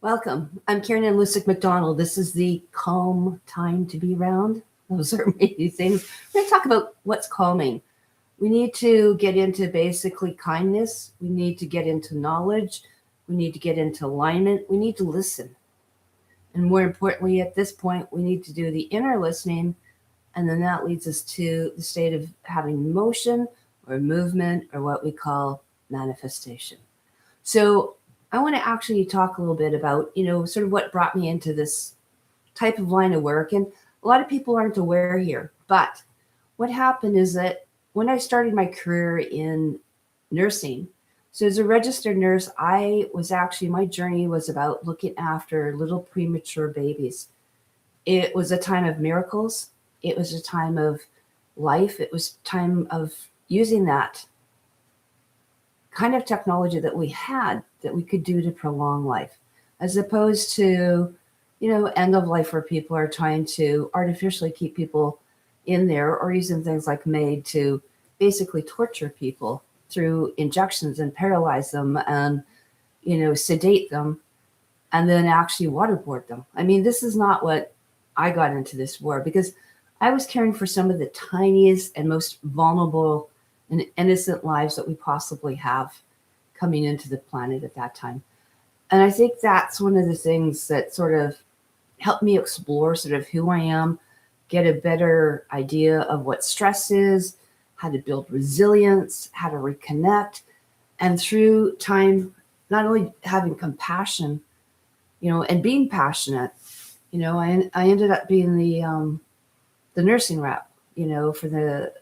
Welcome. I'm Karen and Lucyk McDonald. This is the calm time to be around. Those are many things. We're going to talk about what's calming. We need to get into basically kindness. We need to get into knowledge. We need to get into alignment. We need to listen. And more importantly, at this point, we need to do the inner listening. And then that leads us to the state of having motion or movement or what we call manifestation. So I want to actually talk a little bit about, sort of what brought me into this type of line of work. And a lot of people aren't aware here. But what happened is that when I started my career in nursing, so as a registered nurse, my journey was about looking after little premature babies. It was a time of miracles. It was a time of life. It was time of using that kind of technology that we had that we could do to prolong life, as opposed to, end of life where people are trying to artificially keep people in there or using things like MAID to basically torture people through injections and paralyze them and, sedate them and then actually waterboard them. I mean, this is not what I got into this war because I was caring for some of the tiniest and most vulnerable and innocent lives that we possibly have coming into the planet at that time. And I think that's one of the things that sort of helped me explore sort of who I am, get a better idea of what stress is, how to build resilience, how to reconnect. And through time, not only having compassion, and being passionate, I ended up being the nursing rep, for the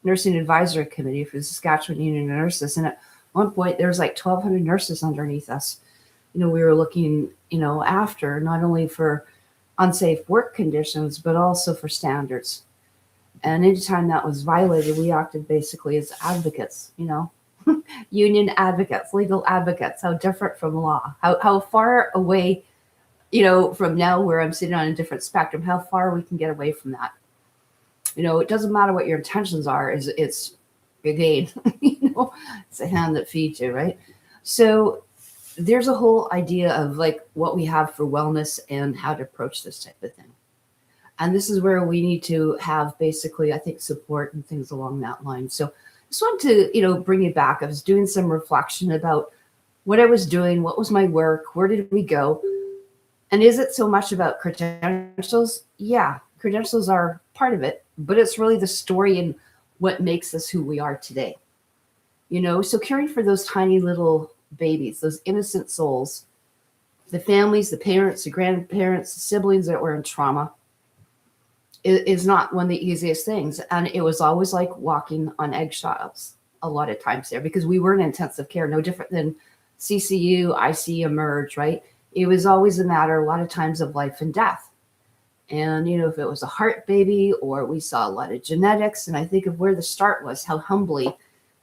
nursing advisory committee for the Saskatchewan Union of Nurses. And at one point, there was like 1,200 nurses underneath us. We were looking, after not only for unsafe work conditions, but also for standards. And anytime that was violated, we acted basically as advocates, union advocates, legal advocates. How different from law, how far away, from now where I'm sitting on a different spectrum, how far we can get away from that. It doesn't matter what your intentions are, it's again, it's a hand that feeds you, right? So there's a whole idea of like what we have for wellness and how to approach this type of thing. And this is where we need to have basically, I think, support and things along that line. So I just wanted to, bring it back. I was doing some reflection about what I was doing, what was my work, where did we go? And is it so much about credentials? Yeah, credentials are part of it, but it's really the story and what makes us who we are today. So caring for those tiny little babies, those innocent souls, the families, the parents, the grandparents, the siblings that were in trauma is not one of the easiest things. And it was always like walking on eggshells a lot of times there because we were in intensive care, no different than CCU, ICU, emerge, right? It was always a matter a lot of times of life and death. And, if it was a heart baby or we saw a lot of genetics, and I think of where the start was, how humbly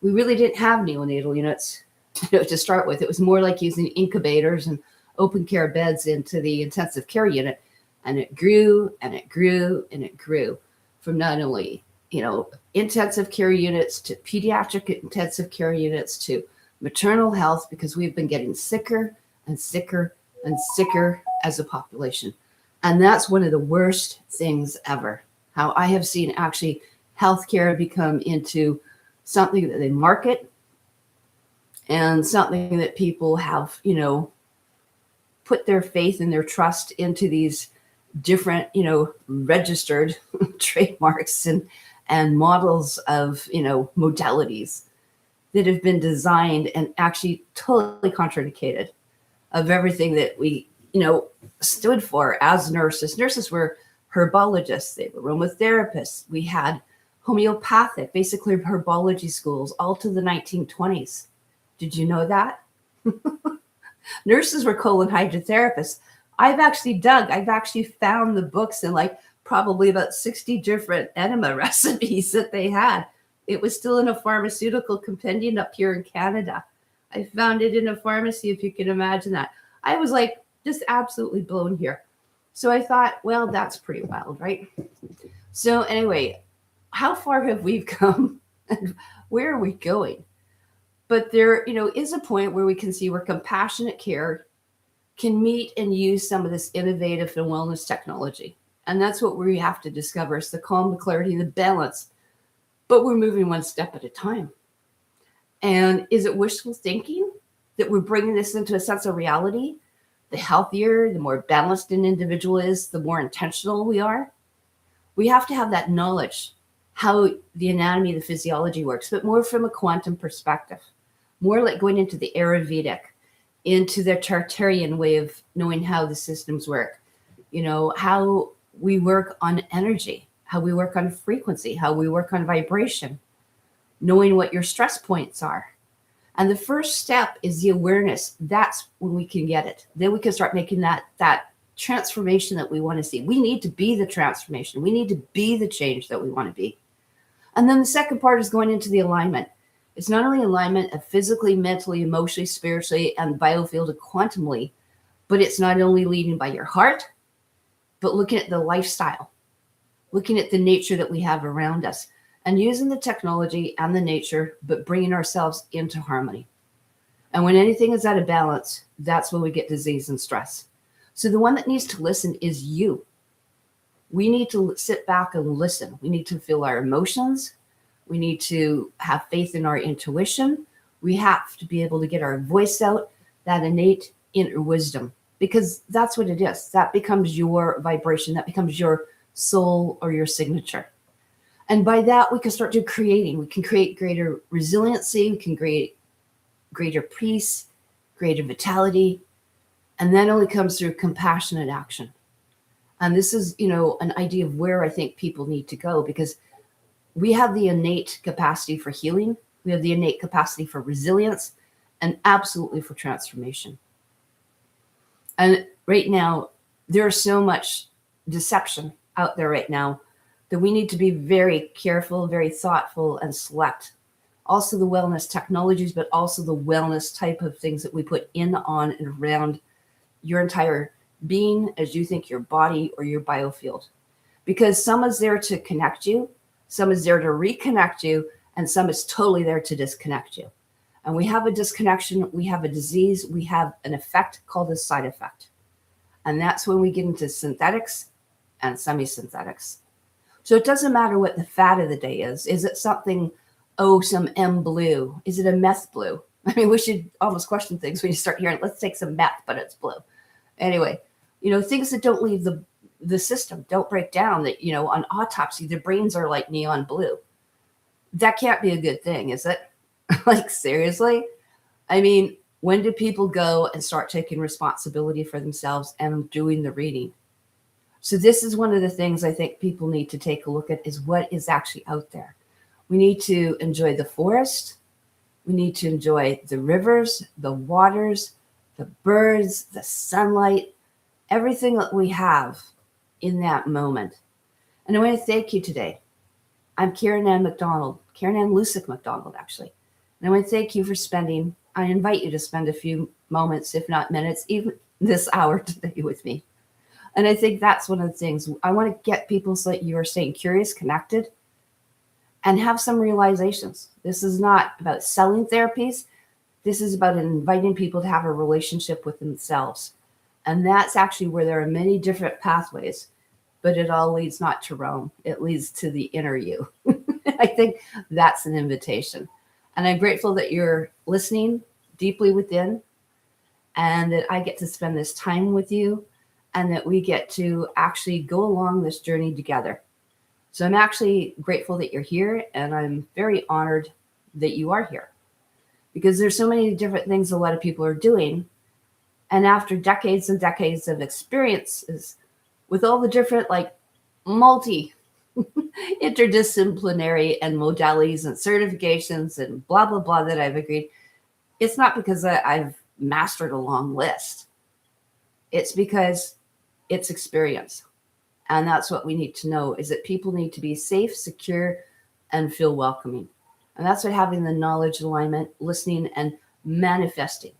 we really didn't have neonatal units, to start with. It was more like using incubators and open care beds into the intensive care unit. And it grew and it grew and it grew from not only, intensive care units to pediatric intensive care units to maternal health, because we've been getting sicker and sicker and sicker as a population. And that's one of the worst things ever. How I have seen actually healthcare become into something that they market and something that people have, put their faith and their trust into these different, registered trademarks and models of, modalities that have been designed and actually totally contradicted of everything that we, stood for as nurses. Nurses were herbologists, they were aromatherapists. We had homeopathic, basically herbology schools, all to the 1920s. Did you know that? Nurses were colon hydrotherapists. I've actually found the books and like probably about 60 different enema recipes that they had. It was still in a pharmaceutical compendium up here in Canada. I found it in a pharmacy, if you can imagine that. I was like just absolutely blown here. So I thought, well, that's pretty wild, right? So anyway, how far have we come and where are we going? But there, is a point where we can see where compassionate care can meet and use some of this innovative and wellness technology. And that's what we have to discover is the calm, the clarity, the balance. But we're moving one step at a time. And is it wishful thinking that we're bringing this into a sense of reality? The healthier, the more balanced an individual is, the more intentional we are. We have to have that knowledge, how the anatomy, the physiology works, but more from a quantum perspective, more like going into the Ayurvedic, into the Tartarian way of knowing how the systems work, how we work on energy, how we work on frequency, how we work on vibration, knowing what your stress points are. And the first step is the awareness. That's when we can get it. Then we can start making that transformation that we want to see. We need to be the transformation. We need to be the change that we want to be. And then the second part is going into the alignment. It's not only alignment of physically, mentally, emotionally, spiritually, and biofield and quantumly, but it's not only leading by your heart, but looking at the lifestyle, looking at the nature that we have around us, and using the technology and the nature, but bringing ourselves into harmony. And when anything is out of balance, that's when we get disease and stress. So the one that needs to listen is you. We need to sit back and listen. We need to feel our emotions. We need to have faith in our intuition. We have to be able to get our voice out, that innate inner wisdom, because that's what it is. That becomes your vibration. That becomes your soul or your signature. And by that, we can start to creating. We can create greater resiliency. We can create greater peace, greater vitality. And that only comes through compassionate action. And this is, an idea of where I think people need to go, because we have the innate capacity for healing. We have the innate capacity for resilience and absolutely for transformation. And right now, there's so much deception out there right now that we need to be very careful, very thoughtful, and select. Also the wellness technologies, but also the wellness type of things that we put in, on, and around your entire being as you think your body or your biofield. Because some is there to connect you, some is there to reconnect you, and some is totally there to disconnect you. And we have a disconnection, we have a disease, we have an effect called a side effect. And that's when we get into synthetics and semi-synthetics. So it doesn't matter what the fad of the day is. Is it something, some M blue? Is it a meth blue? I mean, we should almost question things when you start hearing, let's take some meth, but it's blue. Anyway, things that don't leave the system, don't break down, that, on autopsy, their brains are like neon blue. That can't be a good thing, is it? Like, seriously? I mean, when do people go and start taking responsibility for themselves and doing the reading? So this is one of the things I think people need to take a look at, is what is actually out there. We need to enjoy the forest. We need to enjoy the rivers, the waters, the birds, the sunlight, everything that we have in that moment. And I want to thank you today. I'm Karen Ann MacDonald, Karen Ann Lucyk MacDonald, actually. And I want to thank you for I invite you to spend a few moments, if not minutes, even this hour today with me. And I think that's one of the things. I want to get people so that you are staying curious, connected, and have some realizations. This is not about selling therapies. This is about inviting people to have a relationship with themselves. And that's actually where there are many different pathways, but it all leads not to Rome. It leads to the inner you. I think that's an invitation. And I'm grateful that you're listening deeply within, and that I get to spend this time with you, and that we get to actually go along this journey together. So I'm actually grateful that you're here, and I'm very honored that you are here, because there's so many different things a lot of people are doing. And after decades and decades of experiences with all the different multi interdisciplinary and modalities and certifications and blah, blah, blah that I've agreed, it's not because I've mastered a long list. It's because it's experience. And that's what we need to know, is that people need to be safe, secure, and feel welcoming. And that's what having the knowledge, alignment, listening, and manifesting,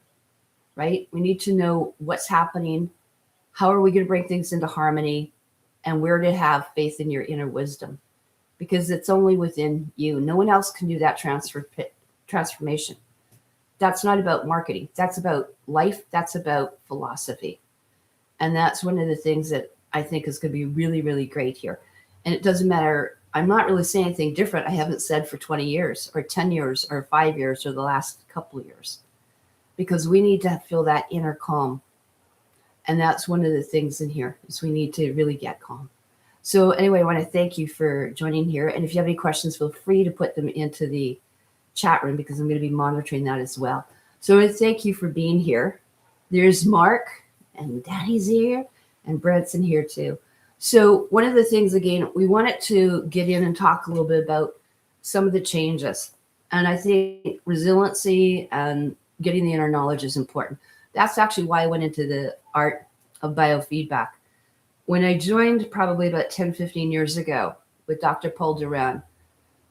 right? We need to know what's happening. How are we going to bring things into harmony, and where to have faith in your inner wisdom, because it's only within you. No one else can do that transformation. that's not about marketing. That's about life. That's about philosophy. And that's one of the things that I think is going to be really, really great here. And it doesn't matter. I'm not really saying anything different I haven't said for 20 years or 10 years or 5 years or the last couple of years, because we need to feel that inner calm. And that's one of the things in here is we need to really get calm. So anyway, I want to thank you for joining here. And if you have any questions, feel free to put them into the chat room, because I'm going to be monitoring that as well. So I want to thank you for being here. There's Mark, and Daddy's here, and Brett's in here too. So one of the things, again, we wanted to get in and talk a little bit about some of the changes. And I think resiliency and getting the inner knowledge is important. That's actually why I went into the art of biofeedback. When I joined probably about 10, 15 years ago with Dr. Paul Duran,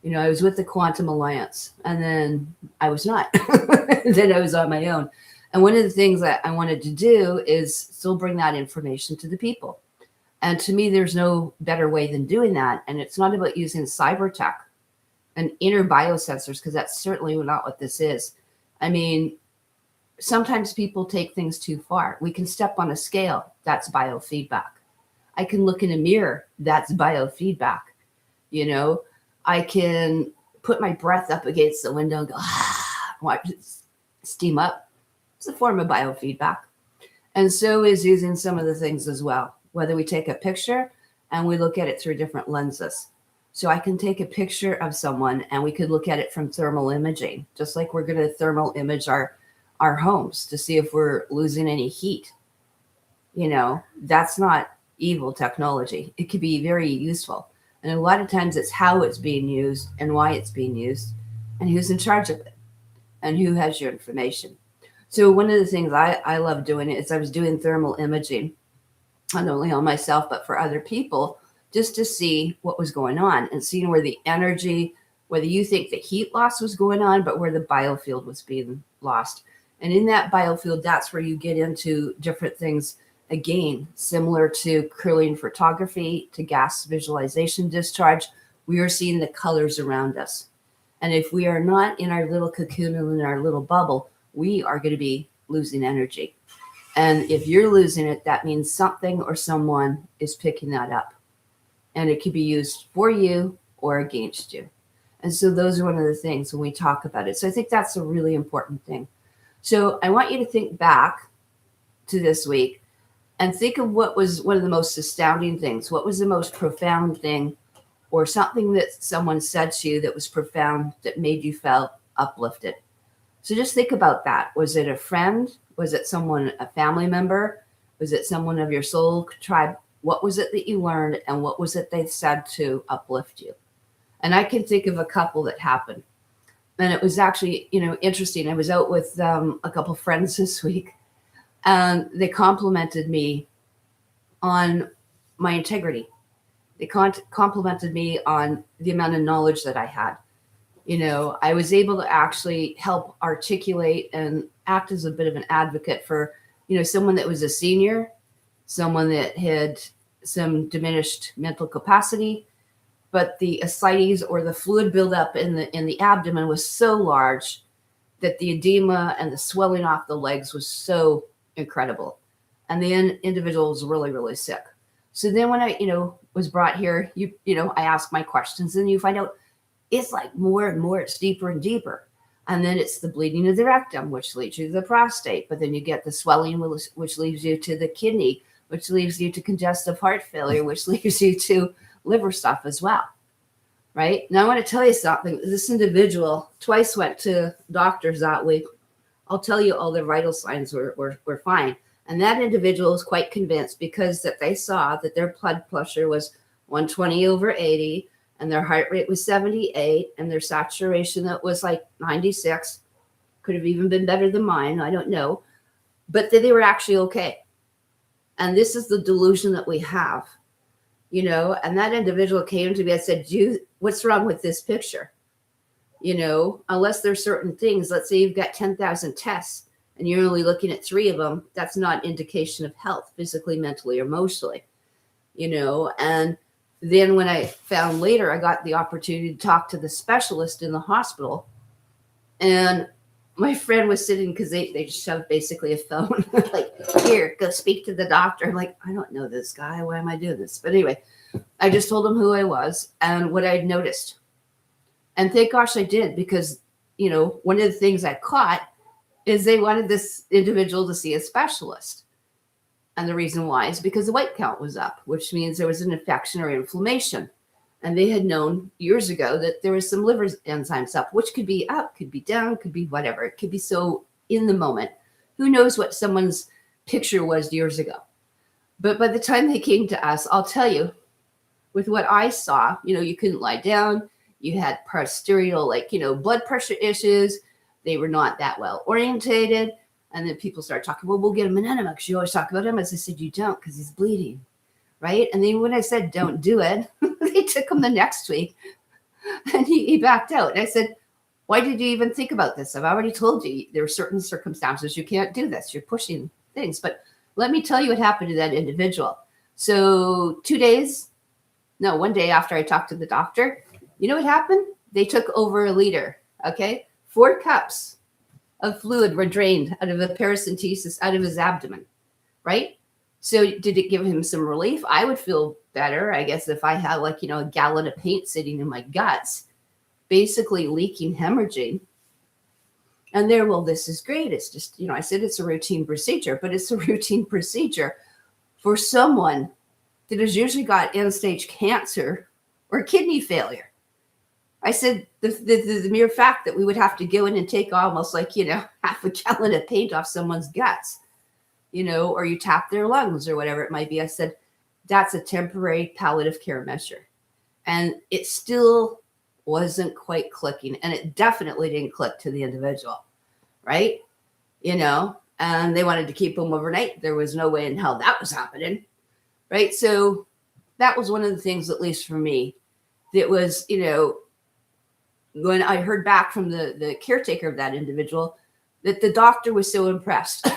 I was with the Quantum Alliance, and then I was not. Then I was on my own. And one of the things that I wanted to do is still bring that information to the people. And to me, there's no better way than doing that. And it's not about using cyber tech and inner biosensors, because that's certainly not what this is. I mean, sometimes people take things too far. We can step on a scale. That's biofeedback. I can look in a mirror. That's biofeedback. I can put my breath up against the window and go, watch it steam up. It's a form of biofeedback. And so is using some of the things as well, whether we take a picture and we look at it through different lenses. So I can take a picture of someone and we could look at it from thermal imaging, just like we're going to thermal image our homes to see if we're losing any heat. That's not evil technology. It could be very useful. And a lot of times it's how it's being used and why it's being used and who's in charge of it and who has your information. So one of the things I love doing is I was doing thermal imaging, not only on myself, but for other people, just to see what was going on and seeing where the energy, whether you think the heat loss was going on, but where the biofield was being lost. And in that biofield, that's where you get into different things, again, similar to Kirlian photography, to gas visualization discharge. We are seeing the colors around us. And if we are not in our little cocoon and in our little bubble, we are going to be losing energy. And if you're losing it, that means something or someone is picking that up. And it could be used for you or against you. And so those are one of the things when we talk about it. So I think that's a really important thing. So I want you to think back to this week and think of what was one of the most astounding things. What was the most profound thing, or something that someone said to you that was profound that made you feel uplifted? So just think about that. Was it a friend? Was it someone, a family member? Was it someone of your soul tribe? What was it that you learned, and what was it they said to uplift you? And I can think of a couple that happened. And it was actually, interesting. I was out with a couple friends this week, and they complimented me on my integrity. They complimented me on the amount of knowledge that I had. I was able to actually help articulate and act as a bit of an advocate for, someone that was a senior, someone that had some diminished mental capacity, but the ascites, or the fluid buildup in the abdomen, was so large that the edema and the swelling off the legs was so incredible. And the individual was really, really sick. So then when I, was brought here, I asked my questions, and you find out it's like more and more, it's deeper and deeper. And then it's the bleeding of the rectum, which leads you to the prostate. But then you get the swelling, which leads you to the kidney, which leads you to congestive heart failure, which leads you to liver stuff as well. Right? Now I want to tell you something. This individual twice went to doctors that week. I'll tell you all the vital signs were fine. And that individual was quite convinced, because that they saw that their blood pressure was 120/80, and their heart rate was 78, and their saturation that was like 96. Could have even been better than mine. I don't know. But that they were actually okay. And this is the delusion that we have, and that individual came to me and said, what's wrong with this picture? Unless there's certain things, let's say you've got 10,000 tests and you're only looking at 3 of them, that's not indication of health, physically, mentally, or emotionally, and then when I found later, I got the opportunity to talk to the specialist in the hospital, and my friend was sitting, because they shoved basically a phone, like, here, go speak to the doctor. I'm like, I don't know this guy. Why am I doing this? But anyway, I just told him who I was and what I'd noticed. And thank gosh I did, because, one of the things I caught is they wanted this individual to see a specialist. And the reason why is because the white count was up, which means there was an infection or inflammation. And they had known years ago that there was some liver enzymes up, which could be up, could be down, could be whatever. It could be so in the moment. Who knows what someone's picture was years ago. But by the time they came to us, I'll tell you, with what I saw, you couldn't lie down. You had posterior, blood pressure issues. They were not that well orientated. And then people started talking, well, we'll get him an enema because you always talk about him. As I said, you don't, because he's bleeding, right? And then when I said, don't do it, they took him the next week and he backed out. And I said, why did you even think about this? I've already told you there are certain circumstances you can't do this. You're pushing things. But let me tell you what happened to that individual. So 1 day after I talked to the doctor, you know what happened? They took over a liter, okay? 4 cups of fluid were drained out of the paracentesis, out of his abdomen, right? So did it give him some relief? I would feel better, I guess, if I had a gallon of paint sitting in my guts, basically leaking, hemorrhaging. And this is great. It's just, I said it's a routine procedure, but it's a routine procedure for someone that has usually got end-stage cancer or kidney failure. I said the mere fact that we would have to go in and take almost half a gallon of paint off someone's guts, or you tap their lungs or whatever it might be. I said, that's a temporary palliative care measure. And it still wasn't quite clicking. And it definitely didn't click to the individual, right? And they wanted to keep him overnight. There was no way in hell that was happening, right? So that was one of the things, at least for me, that was, when I heard back from the caretaker of that individual, that the doctor was so impressed.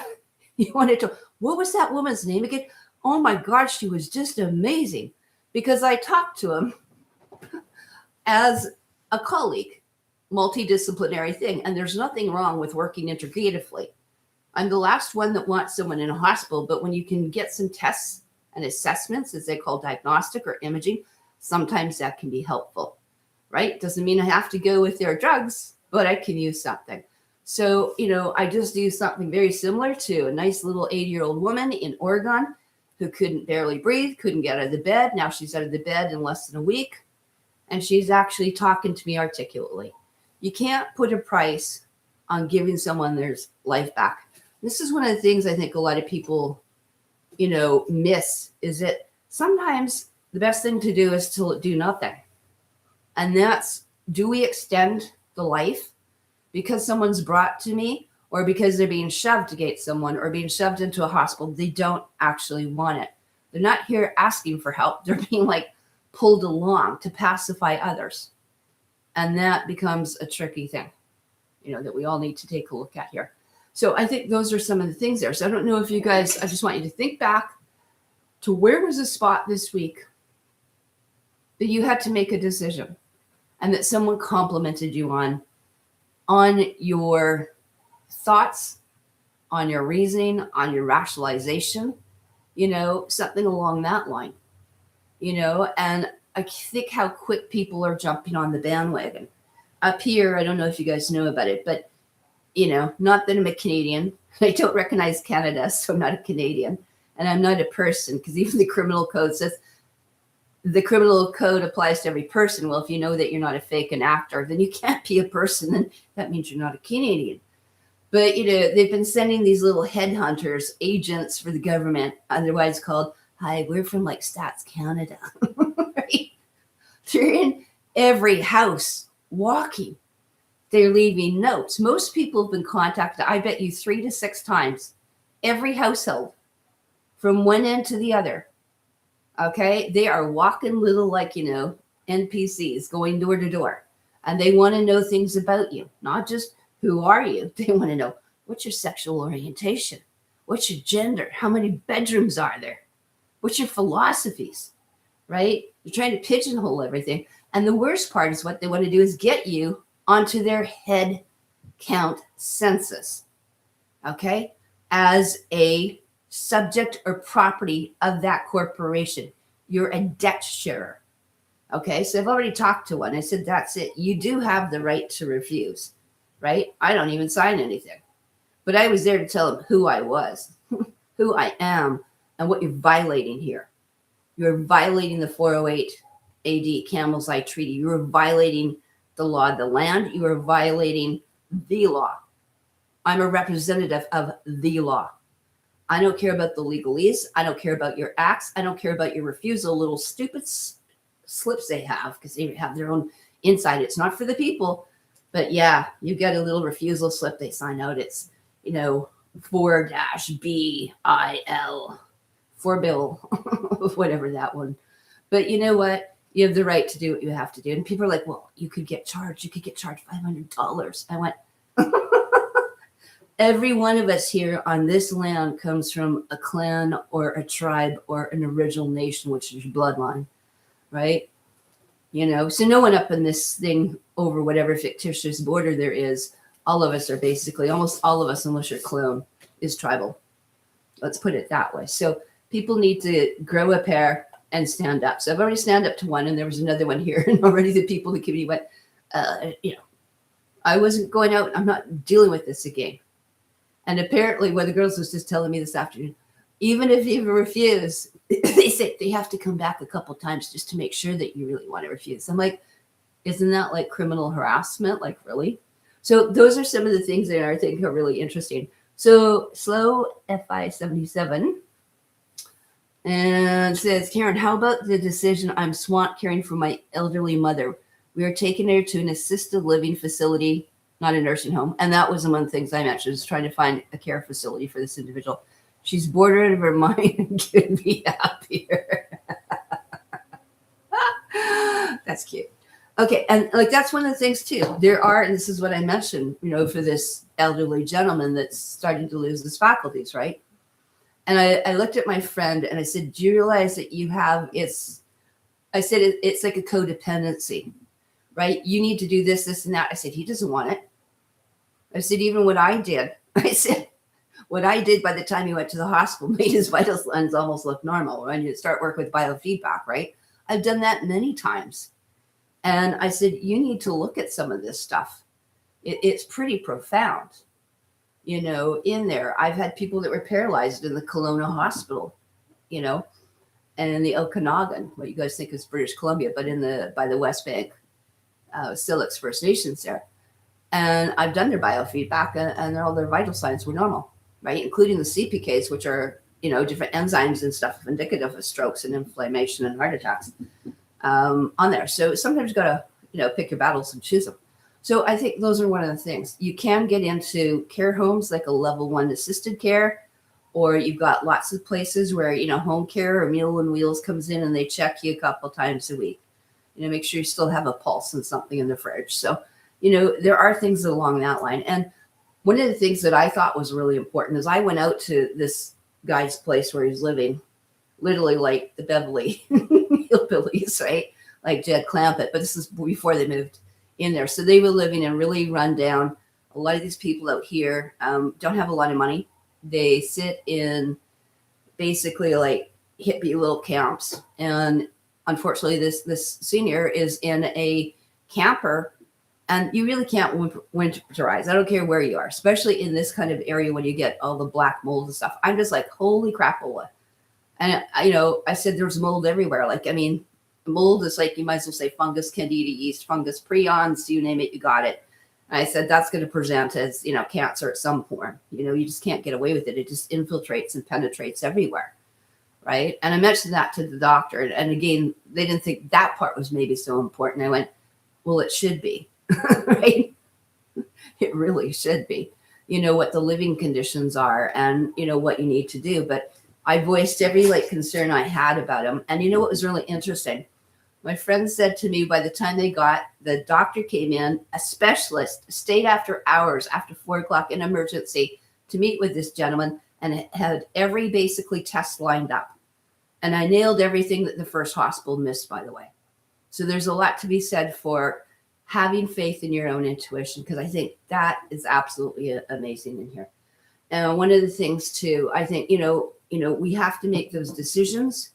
He wanted to, what was that woman's name again? Oh my gosh, she was just amazing. Because I talked to him as a colleague, multidisciplinary thing. And there's nothing wrong with working integratively. I'm the last one that wants someone in a hospital, but when you can get some tests and assessments, as they call diagnostic or imaging, sometimes that can be helpful. Right? Doesn't mean I have to go with their drugs, but I can use something. So, I just used something very similar to a nice little 80-year-old woman in Oregon who couldn't barely breathe, couldn't get out of the bed. Now she's out of the bed in less than a week. And she's actually talking to me articulately. You can't put a price on giving someone their life back. This is one of the things I think a lot of people, miss, is that sometimes the best thing to do is to do nothing. And that's, do we extend the life because someone's brought to me, or because they're being shoved to get someone, or being shoved into a hospital? They don't actually want it. They're not here asking for help. They're being pulled along to pacify others. And that becomes a tricky thing, that we all need to take a look at here. So I think those are some of the things there. So I don't know if you guys, I just want you to think back to where was a spot this week that you had to make a decision, and that someone complimented you on your thoughts, on your reasoning, on your rationalization, something along that line, and I think how quick people are jumping on the bandwagon. Up here, I don't know if you guys know about it, but, not that I'm a Canadian. I don't recognize Canada, so I'm not a Canadian. And I'm not a person, because even the criminal code says, the criminal code applies to every person. Well, if you know that you're not a fake an actor, then you can't be a person. Then that means you're not a Canadian. But, they've been sending these little headhunters, agents for the government, otherwise called, hi, we're from Stats Canada. Right? They're in every house walking. They're leaving notes. Most people have been contacted, I bet you 3 to 6 times, every household, from one end to the other. Okay, they are walking little NPCs going door to door, and they want to know things about you, not just who are you. They want to know, what's your sexual orientation? What's your gender? How many bedrooms are there? What's your philosophies, right? You're trying to pigeonhole everything. And the worst part is what they want to do is get you onto their head count census, okay, as a subject or property of that corporation. You're a debt sharer. Okay, so I've already talked to one. I said, that's it. You do have the right to refuse, right? I don't even sign anything. But I was there to tell them who I was, who I am, and what you're violating here. You're violating the 408 AD Camel's Eye Treaty. You are violating the law of the land. You are violating the law. I'm a representative of the law. I don't care about the legalese. I don't care about your acts. I don't care about your refusal, little stupid slips they have, because they have their own inside. It's not for the people. But yeah, you get a little refusal slip they sign out. It's, 4-BIL, for bill, whatever that one. But you know what? You have the right to do what you have to do. And people are like, well, you could get charged. You could get charged $500. I went, every one of us here on this land comes from a clan or a tribe or an original nation, which is your bloodline, right? So no one up in this thing over whatever fictitious border there is. All of us are basically, almost all of us, unless you're clone, is tribal. Let's put it that way. So people need to grow a pair and stand up. So I've already stand up to one, and there was another one here, and already the people in the community went, I wasn't going out. I'm not dealing with this again. And apparently, one of the girls was just telling me this afternoon, even if you refuse, they say they have to come back a couple times just to make sure that you really want to refuse. I'm like, isn't that like criminal harassment? Like, really? So those are some of the things that I think are really interesting. So Slow FI77 and says, Karen, how about the decision I'm swamp caring for my elderly mother? We are taking her to an assisted living facility, not a nursing home. And that was one of the things I mentioned, is trying to find a care facility for this individual. She's bored out of her mind and couldn't be happier. That's cute. Okay, and like that's one of the things too. There are, and this is what I mentioned, for this elderly gentleman that's starting to lose his faculties, right? And I looked at my friend and I said, do you realize that you have, it's like a codependency, right? You need to do this, this, and that. I said, he doesn't want it. I said, even what I did, what I did by the time he went to the hospital made his vital signs almost look normal. When you start work with biofeedback, right? I've done that many times. And I said, you need to look at some of this stuff. It's pretty profound, in there. I've had people that were paralyzed in the Kelowna Hospital, and in the Okanagan, what you guys think is British Columbia, but by the West Bank, Silex First Nations there. And I've done their biofeedback, and all their vital signs were normal, right? Including the CPKs, which are, different enzymes and stuff indicative of strokes and inflammation and heart attacks. On there. So sometimes you got to, pick your battles and choose them. So I think those are one of the things. You can get into care homes, like a level 1 assisted care, or you've got lots of places where, home care or Meal on Wheels comes in and they check you a couple times a week. Make sure you still have a pulse and something in the fridge. So, there are things along that line. And one of the things that I thought was really important is I went out to this guy's place where he's living, literally like the Beverly hillbillies, right? Like Jed Clampett, but this is before they moved in there. So they were living in really run down. A lot of these people out here don't have a lot of money. They sit in basically like hippie little camps. And unfortunately, this senior is in a camper, and you really can't winterize. I don't care where you are, especially in this kind of area when you get all the black mold and stuff. I'm just like, holy crapola. And, I said there's mold everywhere. Like, mold is like, you might as well say fungus, candida yeast, fungus, prions, you name it, you got it. And I said, that's going to present as, cancer at some point. You just can't get away with it. It just infiltrates and penetrates everywhere. Right. And I mentioned that to the doctor. And again, they didn't think that part was maybe so important. I went, well, it should be. Right. It really should be. What the living conditions are and, what you need to do. But I voiced every concern I had about him. And what was really interesting? My friend said to me, by the time the doctor came in, a specialist stayed after hours, after 4:00 in emergency to meet with this gentleman and had every basically test lined up. And I nailed everything that the first hospital missed, by the way. So there's a lot to be said for having faith in your own intuition, because I think that is absolutely amazing in here. And one of the things too, I think, we have to make those decisions,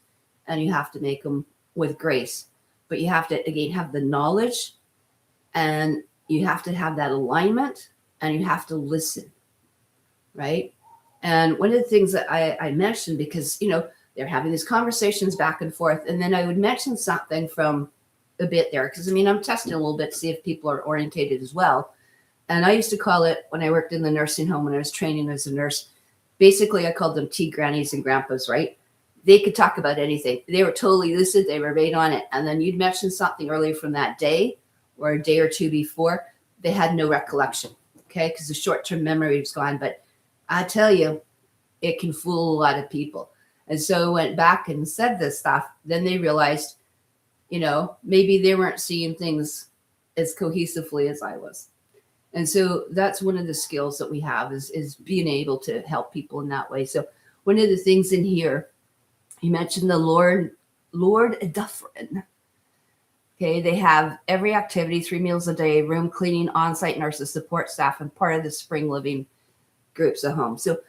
and you have to make them with grace, but you have to, again, have the knowledge, and you have to have that alignment, and you have to listen, right? And one of the things that I mentioned, because, they're having these conversations back and forth, and then I would mention something from a bit there, because I'm testing a little bit to see if people are orientated as well. And I used to call it, when I worked in the nursing home, when I was training as a nurse, basically I called them tea grannies and grandpas, right? They could talk about anything. They were totally lucid. They were right on it. And then you'd mention something earlier from that day or a day or two before, they had no recollection, okay? Because the short-term memory was gone. But I tell you, it can fool a lot of people. And so I went back and said this stuff. Then they realized, maybe they weren't seeing things as cohesively as I was. And so that's one of the skills that we have is being able to help people in that way. So one of the things in here, you mentioned the Lord Dufferin. Okay, they have every activity, 3 meals a day, room cleaning, on-site nurses, support staff, and part of the spring living groups at home. So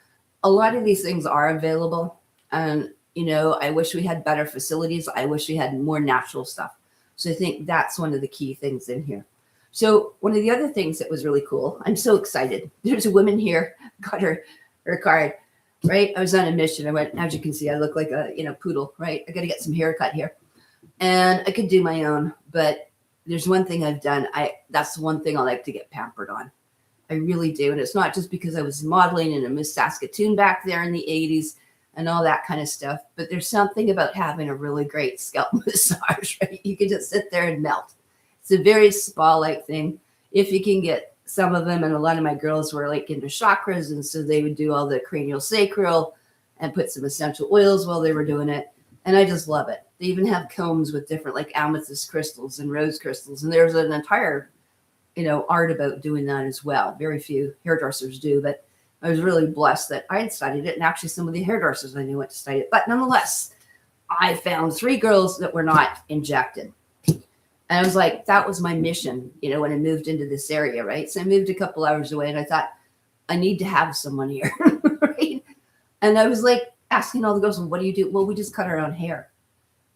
a lot of these things are available. And, I wish we had better facilities. I wish we had more natural stuff. So I think that's one of the key things in here. So one of the other things that was really cool, I'm so excited. There's a woman here, got her card, right? I was on a mission. I went, as you can see, I look like a, poodle, right? I got to get some haircut here. And I could do my own, but there's one thing I've done. That's one thing I like to get pampered on. I really do. And it's not just because I was modeling in a Miss Saskatoon back there in the 80s and all that kind of stuff, but there's something about having a really great scalp massage, right? You can just sit there and melt. It's a very spa-like thing. If you can get some of them, and a lot of my girls were like into chakras, and so they would do all the cranial sacral and put some essential oils while they were doing it. And I just love it. They even have combs with different like amethyst crystals and rose crystals. And there's an entire, art about doing that as well. Very few hairdressers do, but I was really blessed that I had studied it. And actually some of the hairdressers I knew went to study it. But nonetheless, I found 3 girls that were not injected. And I was like, that was my mission, when I moved into this area, right? So I moved a couple hours away, and I thought, I need to have someone here, right? And I was like asking all the girls, well, what do you do? Well, we just cut our own hair,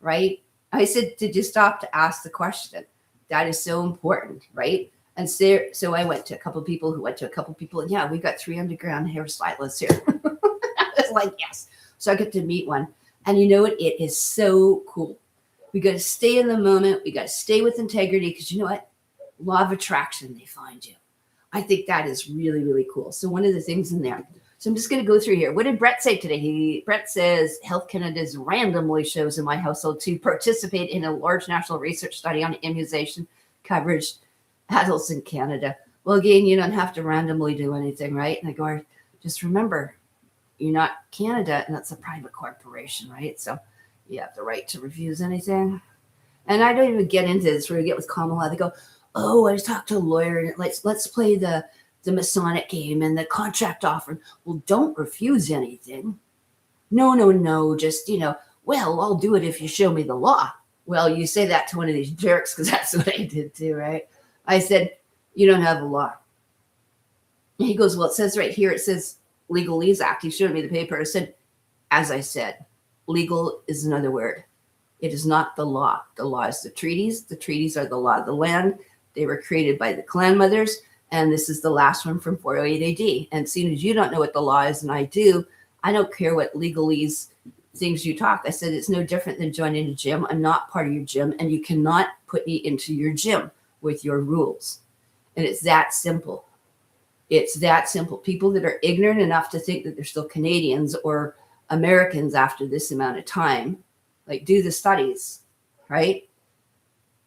right? I said, did you stop to ask the question? That is so important, right? And so I went to a couple of people who went to a couple of people, and yeah, we got 3 underground hairstylists here. I was like, yes. So I get to meet one. And you know what? It is so cool. We got to stay in the moment. We got to stay with integrity, because you know what? Law of attraction, they find you. I think that is really, really cool. So one of the things in there. So I'm just going to go through here. What did Brett say today? Brett says, Health Canada's randomly shows in my household to participate in a large national research study on immunization coverage adults in Canada. Well, again, you don't have to randomly do anything, right? And I go, just remember, you're not Canada, and that's a private corporation, right? So you have the right to refuse anything. And I don't even get into this where we get with Kamala. They go, oh, I just talked to a lawyer, and let's play the Masonic game and the contract offer. Well, don't refuse anything. No. Just, well, I'll do it if you show me the law. Well, you say that to one of these jerks, because that's what I did too, right? I said, you don't have a law. And he goes, well, it says right here, it says Legalese Act. He showed me the paper. I said, as I said, legal is another word. It is not the law. The law is the treaties. The treaties are the law of the land. They were created by the clan mothers. And this is the last one from 408 AD. And seeing as you don't know what the law is, and I do, I don't care what legalese things you talk. I said, it's no different than joining a gym. I'm not part of your gym, and you cannot put me into your gym with your rules. And it's that simple. It's that simple. People that are ignorant enough to think that they're still Canadians or Americans after this amount of time, like, do the studies, right?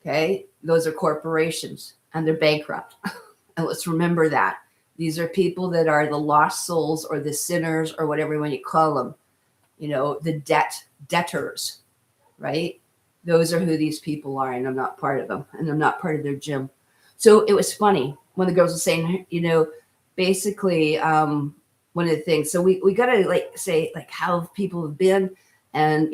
Okay. Those are corporations, and they're bankrupt. And let's remember that. These are people that are the lost souls, or the sinners, or whatever you want to call them, the debtors, right? Those are who these people are, and I'm not part of them, and I'm not part of their gym. So it was funny when the girls were saying, basically, one of the things, so we got to say how people have been, and,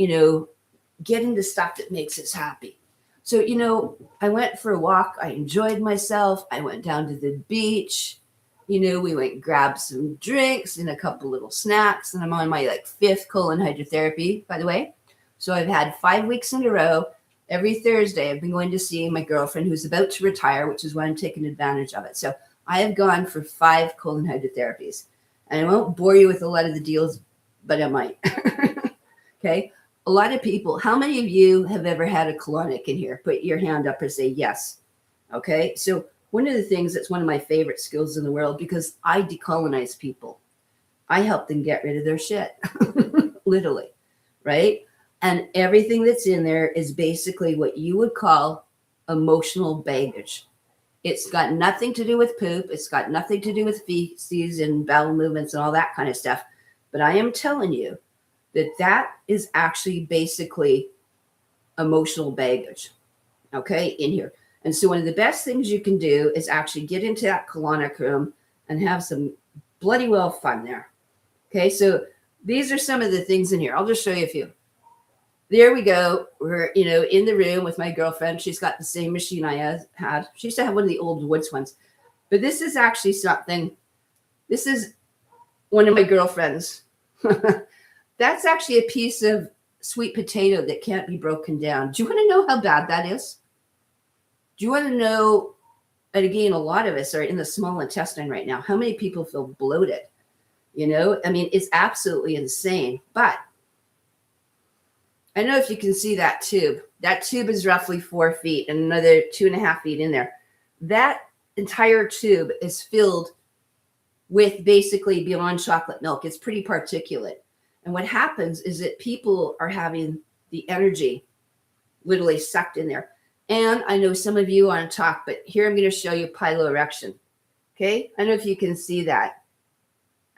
get into stuff that makes us happy. So, I went for a walk. I enjoyed myself. I went down to the beach. We went and grabbed some drinks and a couple little snacks. And I'm on my fifth colon hydrotherapy, by the way. So I've had 5 weeks in a row. Every Thursday, I've been going to see my girlfriend who's about to retire, which is why I'm taking advantage of it. So I have gone for 5 colon hydrotherapies. And I won't bore you with a lot of the deals, but I might. Okay. A lot of people, how many of you have ever had a colonic in here? Put your hand up or say yes. Okay. So one of the things that's one of my favorite skills in the world, because I decolonize people. I help them get rid of their shit, literally, right? And everything that's in there is basically what you would call emotional baggage. It's got nothing to do with poop. It's got nothing to do with feces and bowel movements and all that kind of stuff. But I am telling you that is actually basically emotional baggage, okay, in here. And so one of the best things you can do is actually get into that colonic room and have some bloody well fun there. Okay, so these are some of the things in here. I'll just show you a few. There we go. We're, in the room with my girlfriend. She's got the same machine I had. She used to have one of the old Woods ones. But this is actually something. This is one of my girlfriends. That's actually a piece of sweet potato that can't be broken down. Do you want to know how bad that is? Do you want to know, and again, a lot of us are in the small intestine right now. How many people feel bloated? It's absolutely insane. But I don't know if you can see that tube. That tube is roughly 4 feet and another 2.5 feet in there. That entire tube is filled with basically beyond chocolate milk. It's pretty particulate. And what happens is that people are having the energy literally sucked in there. And I know some of you want to talk, but here I'm going to show you piloerection. Okay. I don't know if you can see that.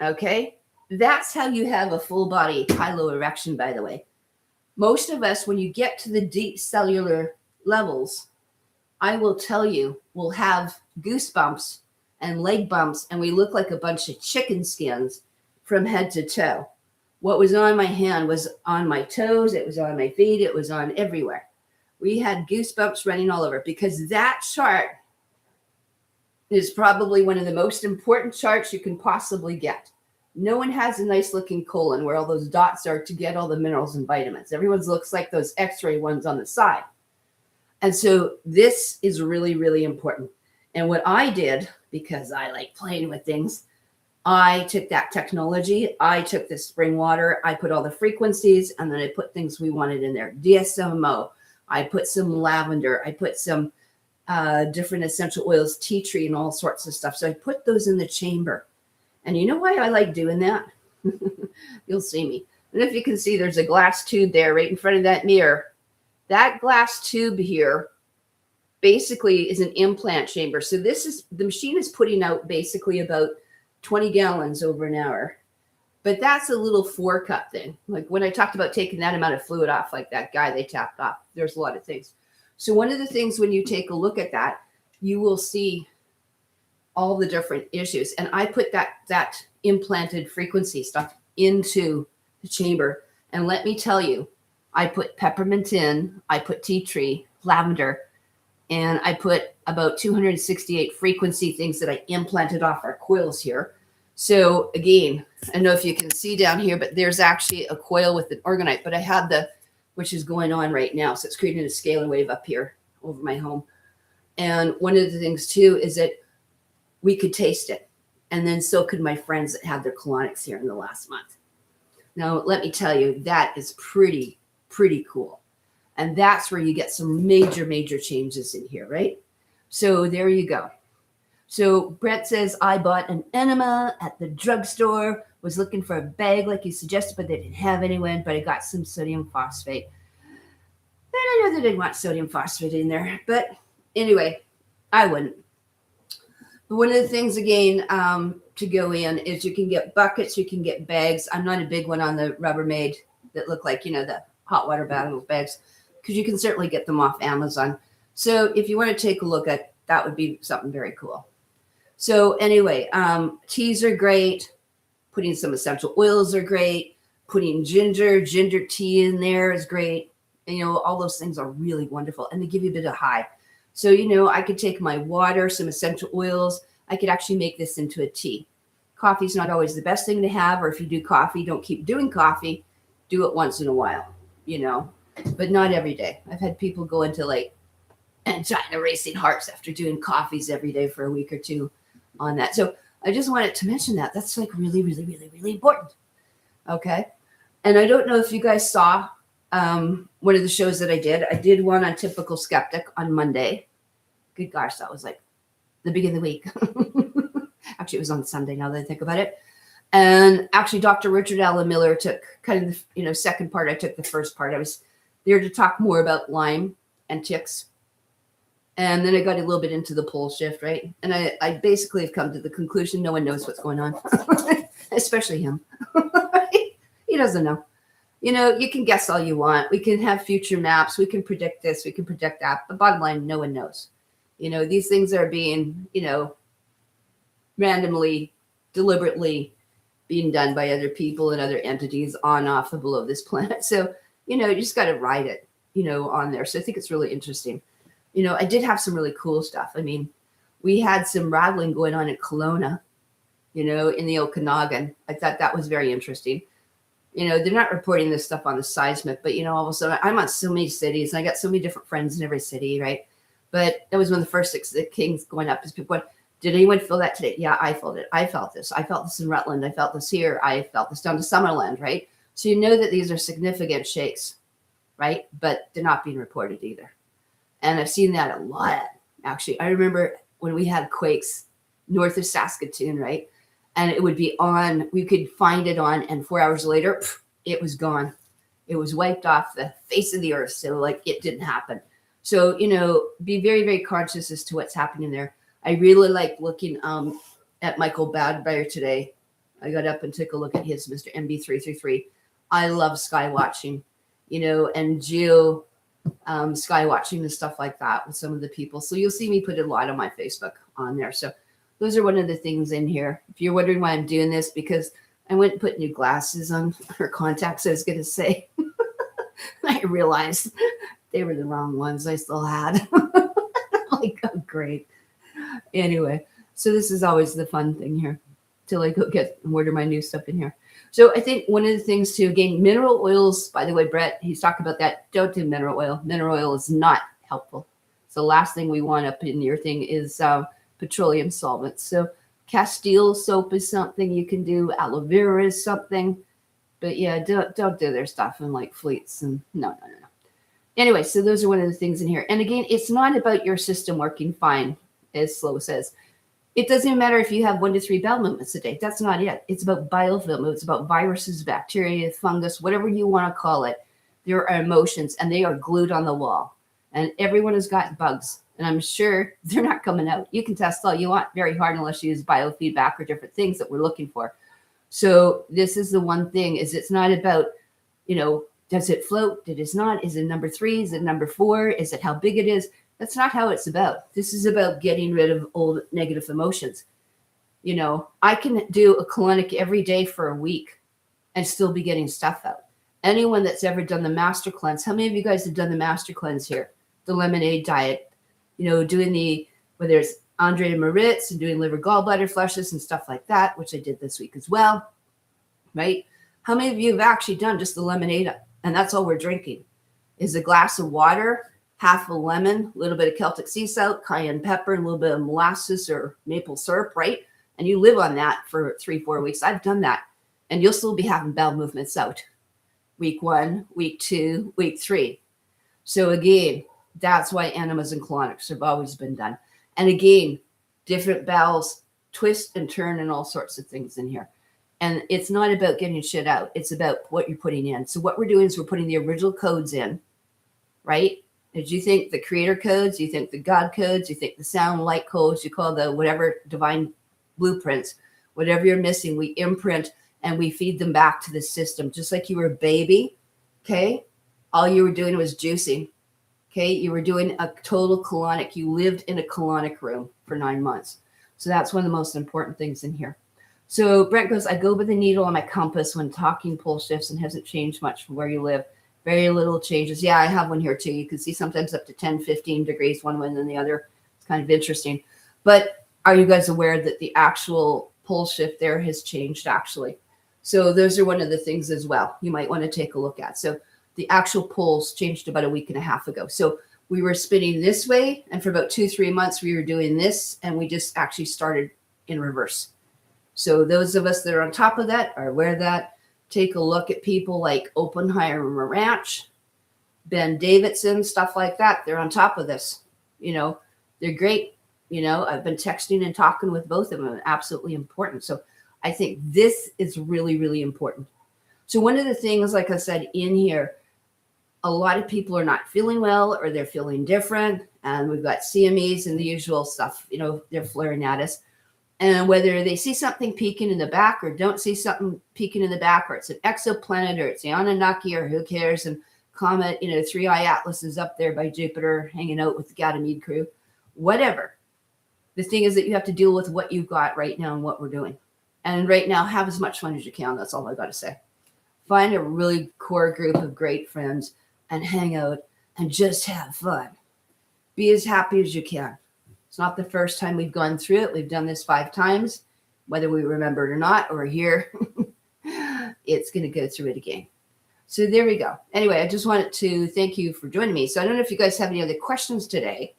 Okay. That's how you have a full body piloerection, by the way. Most of us, when you get to the deep cellular levels, I will tell you, we'll have goosebumps and leg bumps, and we look like a bunch of chicken skins from head to toe. What was on my hand was on my toes. It was on my feet. It was on everywhere. We had goosebumps running all over because that chart is probably one of the most important charts you can possibly get. No one has a nice looking colon where all those dots are to get all the minerals and vitamins. Everyone's looks like those x-ray ones on the side. And so this is really, really important. And what I did, because I like playing with things, I took that technology, I took the spring water, I put all the frequencies, and then I put things we wanted in there. DSMO, I put some lavender, I put some different essential oils, tea tree, and all sorts of stuff. So I put those in the chamber. And you know why I like doing that? You'll see me. And if you can see, there's a glass tube there right in front of that mirror. That glass tube here basically is an implant chamber. So the machine is putting out basically about 20 gallons over an hour. But that's a little 4-cup thing. Like when I talked about taking that amount of fluid off, like that guy they tapped off, there's a lot of things. So one of the things when you take a look at that, you will see all the different issues. And I put that implanted frequency stuff into the chamber. And let me tell you, I put peppermint in, I put tea tree, lavender, and I put about 268 frequency things that I implanted off our coils here. So again, I don't know if you can see down here, but there's actually a coil with an orgonite, but I had which is going on right now. So it's creating a scalar wave up here over my home. And one of the things too is that we could taste it. And then so could my friends that had their colonics here in the last month. Now, let me tell you, that is pretty cool. And that's where you get some major, major changes in here, right? So there you go. So Brett says, I bought an enema at the drugstore, was looking for a bag like you suggested, but they didn't have anyone, but I got some sodium phosphate. And I know they didn't want sodium phosphate in there, but anyway, I wouldn't. But one of the things, again, to go in is you can get buckets, you can get bags. I'm not a big one on the Rubbermaid that look like, the hot water bottle bags, because you can certainly get them off Amazon. So if you want to take a look at that, would be something very cool. So anyway, teas are great. Putting some essential oils are great. Putting ginger tea in there is great. And, all those things are really wonderful, and they give you a bit of high. So, I could take my water, some essential oils. I could actually make this into a tea. Coffee's not always the best thing to have, or if you do coffee, don't keep doing coffee. Do it once in a while, but not every day. I've had people go into like angina racing hearts after doing coffees every day for a week or two on that. So I just wanted to mention that. That's like really, really, really, really important. Okay. And I don't know if you guys saw one of the shows that I did. I did one on Typical Skeptic on Monday. Good gosh, that was like the beginning of the week. Actually, it was on Sunday now that I think about it. And actually, Dr. Richard Allen Miller took kind of the second part. I took the first part. I was there to talk more about Lyme and ticks. And then I got a little bit into the pole shift, right? And I basically have come to the conclusion no one knows what's going on, especially him. He doesn't know. You can guess all you want. We can have future maps. We can predict this. We can predict that. But bottom line, no one knows. These things are being, randomly, deliberately being done by other people and other entities on, off, and below this planet. So, you just got to ride it, on there. So I think it's really interesting. I did have some really cool stuff. I mean, we had some rattling going on in Kelowna, in the Okanagan. I thought that was very interesting. They're not reporting this stuff on the seismic, but, all of a sudden I'm on so many cities and I got so many different friends in every city, right? But that was one of the first things going up is people going, did anyone feel that today? Yeah, I felt it. I felt this. I felt this in Rutland. I felt this here. I felt this down to Summerland, right? So that these are significant shakes, right? But they're not being reported either. And I've seen that a lot, actually. I remember when we had quakes north of Saskatoon, right? And it would be on, we could find it on, and 4 hours later, it was gone. It was wiped off the face of the earth. So like it didn't happen. So, be very, very conscious as to what's happening there. I really like looking at Michael Badbear today. I got up and took a look at his Mr. MB333. I love sky watching, and geo sky watching and stuff like that with some of the people. So you'll see me put a lot on my Facebook on there. So those are one of the things in here. If you're wondering why I'm doing this, because I went and put new glasses on, or contacts, I was going to say. I realized they were the wrong ones I still had. Like, oh, great. Anyway, so this is always the fun thing here till I go get and order my new stuff in here. So I think one of the things to gain mineral oils, by the way, Brett, he's talking about that. Don't do mineral oil. Mineral oil is not helpful. So the last thing we want up in your thing is petroleum solvents. So Castile soap is something you can do. Aloe vera is something. But yeah, don't do their stuff in like fleets. And no. Anyway, so those are one of the things in here. And again, it's not about your system working fine, as Slow says. It doesn't matter if you have 1 to 3 bowel movements a day. That's not it. It's about biofilm. It's about viruses, bacteria, fungus, whatever you want to call it. There are emotions, and they are glued on the wall. And everyone has got bugs. And I'm sure they're not coming out. You can test all you want very hard unless you use biofeedback or different things that we're looking for. So this is the one thing, is it's not about, does it float? Did it not? Is it number 3? Is it number 4? Is it how big it is? That's not how it's about. This is about getting rid of old negative emotions. I can do a colonic every day for a week and still be getting stuff out. Anyone that's ever done the master cleanse, how many of you guys have done the master cleanse here? The lemonade diet, doing whether it's Andre de Moritz and doing liver gallbladder flushes and stuff like that, which I did this week as well, right? How many of you have actually done just the lemonade? And that's all we're drinking is a glass of water, half a lemon, a little bit of Celtic sea salt, cayenne pepper, and a little bit of molasses or maple syrup, right? And you live on that for 3-4 weeks. I've done that. And you'll still be having bowel movements out. Week 1, week 2, week 3. So again, that's why enemas and colonics have always been done. And again, different bowels twist and turn and all sorts of things in here. And it's not about getting shit out. It's about what you're putting in. So what we're doing is we're putting the original codes in, right? Did you think the creator codes? You think the God codes? You think the sound light codes? You call the whatever divine blueprints, whatever you're missing, we imprint and we feed them back to the system. Just like you were a baby, okay? All you were doing was juicing, okay? You were doing a total colonic. You lived in a colonic room for 9 months. So that's one of the most important things in here. So Brent goes, I go by the needle on my compass when talking pole shifts and hasn't changed much from where you live. Very little changes. Yeah, I have one here too. You can see sometimes up to 10, 15 degrees one way and then the other. It's kind of interesting. But are you guys aware that the actual pole shift there has changed actually? So those are one of the things as well you might want to take a look at. So the actual poles changed about a week and a half ago. So we were spinning this way, and for about 2-3 months we were doing this, and we just actually started in reverse. So those of us that are on top of that are aware of that. Take a look at people like Oppenheimer Ranch, Ben Davidson, stuff like that. They're on top of this. They're great. I've been texting and talking with both of them. Absolutely important. So I think this is really, really important. So one of the things, like I said, in here, a lot of people are not feeling well or they're feeling different. And we've got CMEs and the usual stuff, they're flaring at us. And whether they see something peeking in the back or don't see something peeking in the back, or it's an exoplanet or it's the Anunnaki or who cares, and comet, 3i Atlas is up there by Jupiter hanging out with the Ganymede crew, whatever. The thing is that you have to deal with what you've got right now and what we're doing. And right now, have as much fun as you can. That's all I got to say. Find a really core group of great friends and hang out and just have fun. Be as happy as you can. It's not the first time we've gone through it. We've done this 5 times, whether we remember it or not, or here, it's going to go through it again. So there we go. Anyway, I just wanted to thank you for joining me. So I don't know if you guys have any other questions today.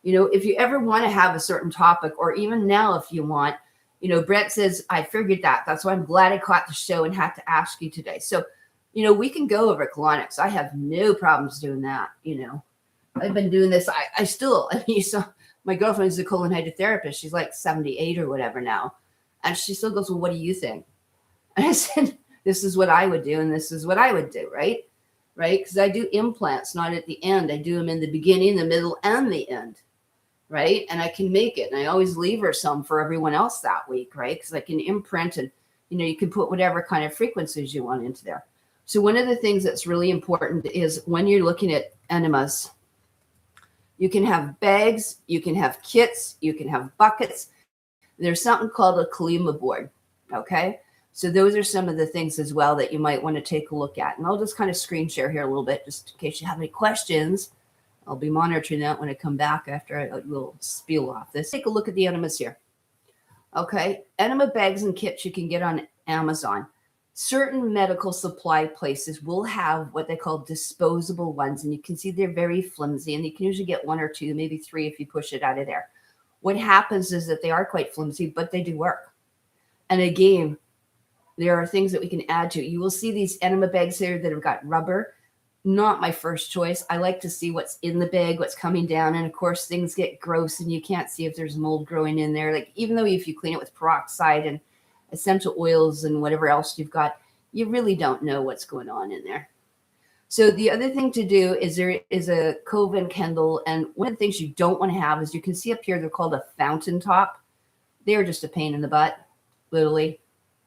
If you ever want to have a certain topic, or even now if you want, Brett says, I figured that. That's why I'm glad I caught the show and had to ask you today. So, we can go over colonics. I have no problems doing that. I've been doing this. You saw my girlfriend is a colon hydrotherapist. She's like 78 or whatever now. And she still goes, well, what do you think? And I said, this is what I would do. And this is what I would do. Right. Because I do implants, not at the end. I do them in the beginning, the middle, and the end. Right. And I can make it. And I always leave her some for everyone else that week. Right. Because I can imprint and, you can put whatever kind of frequencies you want into there. So one of the things that's really important is when you're looking at enemas, you can have bags, you can have kits, you can have buckets. There's something called a kalm board. Okay. So those are some of the things as well that you might want to take a look at. And I'll just kind of screen share here a little bit, just in case you have any questions. I'll be monitoring that when I come back after I will spiel off this. Take a look at the enemas here. Okay. Enema bags and kits you can get on Amazon. Certain medical supply places will have what they call disposable ones. And you can see they're very flimsy, and you can usually get 1 or 2, maybe 3 if you push it out of there. What happens is that they are quite flimsy, but they do work. And again, there are things that we can add to. You will see these enema bags here that have got rubber. Not my first choice. I like to see what's in the bag, what's coming down. And of course, things get gross and you can't see if there's mold growing in there. Like, even though if you clean it with peroxide and essential oils and whatever else you've got, you really don't know what's going on in there. So the other thing to do is there is a Coven Kendall. And one of the things you don't want to have is, you can see up here, they're called a fountain top. They are just a pain in the butt, literally.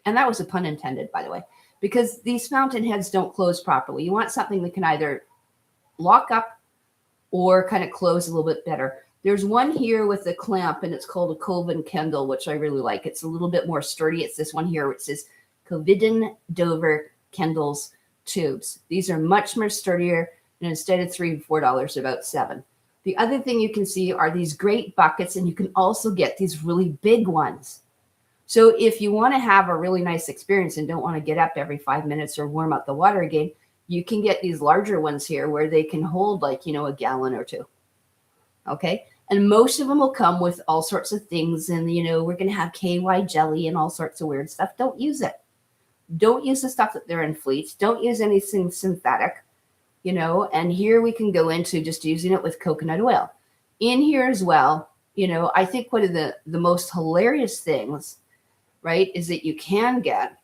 And that was a pun intended, by the way, because these fountain heads don't close properly. You want something that can either lock up or kind of close a little bit better. There's one here with a clamp, and it's called a Coven Kendall, which I really like. It's a little bit more sturdy. It's this one here, which says Coviden Dover Kendall's tubes. These are much more sturdier, and instead of $3 or $4, about $7. The other thing you can see are these great buckets, and you can also get these really big ones. So if you want to have a really nice experience and don't want to get up every 5 minutes or warm up the water again, you can get these larger ones here where they can hold like, a gallon or 2. Okay. And most of them will come with all sorts of things. And, we're going to have KY jelly and all sorts of weird stuff. Don't use it. Don't use the stuff that they're in fleets. Don't use anything synthetic, and here we can go into just using it with coconut oil. In here as well, I think one of the most hilarious things, right, is that you can get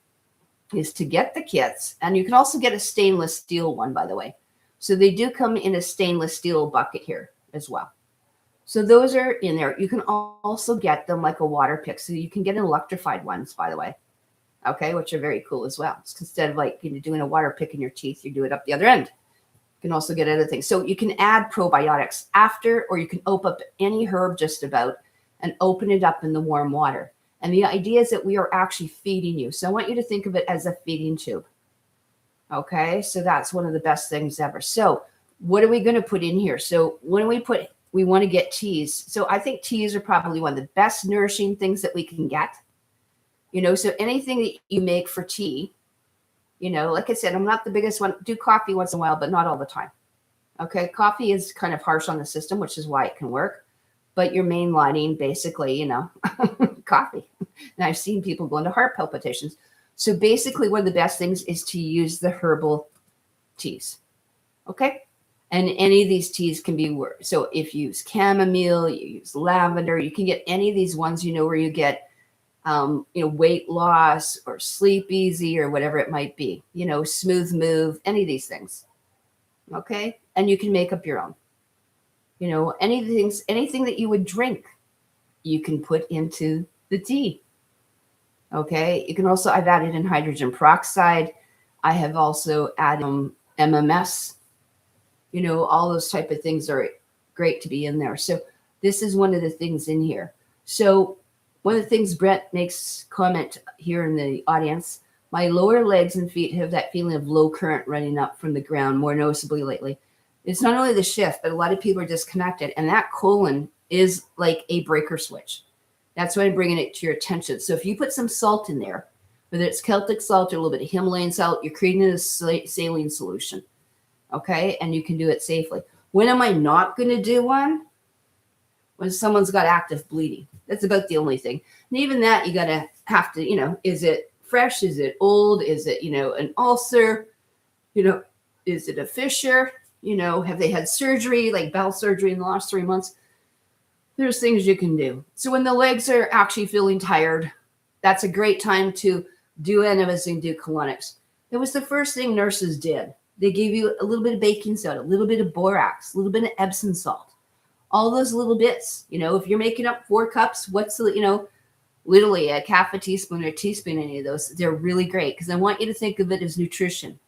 is to get the kits, and you can also get a stainless steel one, by the way. So they do come in a stainless steel bucket here as well. So those are in there. You can also get them like a water pick. So you can get electrified ones, by the way. Okay, which are very cool as well. So instead of like doing a water pick in your teeth, you do it up the other end. You can also get other things. So you can add probiotics after, or you can open up any herb just about and open it up in the warm water. And the idea is that we are actually feeding you. So I want you to think of it as a feeding tube. Okay, so that's one of the best things ever. So what are we going to put in here? So when we want to get teas. So I think teas are probably one of the best nourishing things that we can get. So anything that you make for tea, like I said, I'm not the biggest one. Do coffee once in a while, but not all the time. Okay, coffee is kind of harsh on the system, which is why it can work. But you're mainlining basically, coffee. And I've seen people go into heart palpitations. So basically, one of the best things is to use the herbal teas. Okay. And any of these teas can be worked. So if you use chamomile, you use lavender, you can get any of these ones, where you get, weight loss or sleep easy or whatever it might be, smooth move, any of these things. Okay. And you can make up your own, anything that you would drink, you can put into the tea. Okay. You can also, I've added in hydrogen peroxide. I have also added MMS, all those type of things are great to be in there. So this is one of the things in here. So one of the things Brett makes comment here in the audience, my lower legs and feet have that feeling of low current running up from the ground more noticeably lately. It's not only the shift, but a lot of people are disconnected. And that colon is like a breaker switch. That's why I'm bringing it to your attention. So if you put some salt in there, whether it's Celtic salt or a little bit of Himalayan salt, you're creating a saline solution. Okay. And you can do it safely. When am I not going to do one? When someone's got active bleeding. That's about the only thing. And even that, you have to, is it fresh? Is it old? Is it, an ulcer? Is it a fissure? Have they had surgery, like bowel surgery in the last 3 months? There's things you can do. So when the legs are actually feeling tired, that's a great time to do enemas and do colonics. It was the first thing nurses did. They gave you a little bit of baking soda, a little bit of borax, a little bit of Epsom salt. All those little bits, if you're making up 4 cups, what's the, literally a half a teaspoon or a teaspoon, any of those, they're really great because I want you to think of it as nutrition.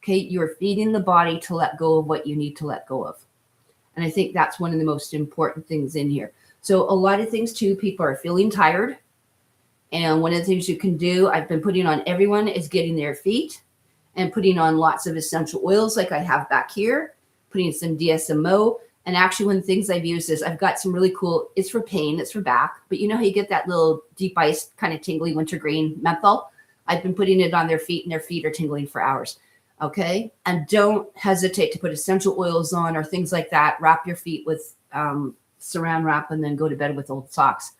Okay. You're feeding the body to let go of what you need to let go of. And I think that's one of the most important things in here. So a lot of things too, people are feeling tired. And one of the things you can do, I've been putting on everyone is getting their feet and putting on lots of essential oils like I have back here, putting some DSMO. And actually, one of the things I've used is I've got some really cool, it's for pain, it's for back, but how you get that little deep ice kind of tingly wintergreen menthol? I've been putting it on their feet and their feet are tingling for hours. Okay. And don't hesitate to put essential oils on or things like that. Wrap your feet with saran wrap and then go to bed with old socks.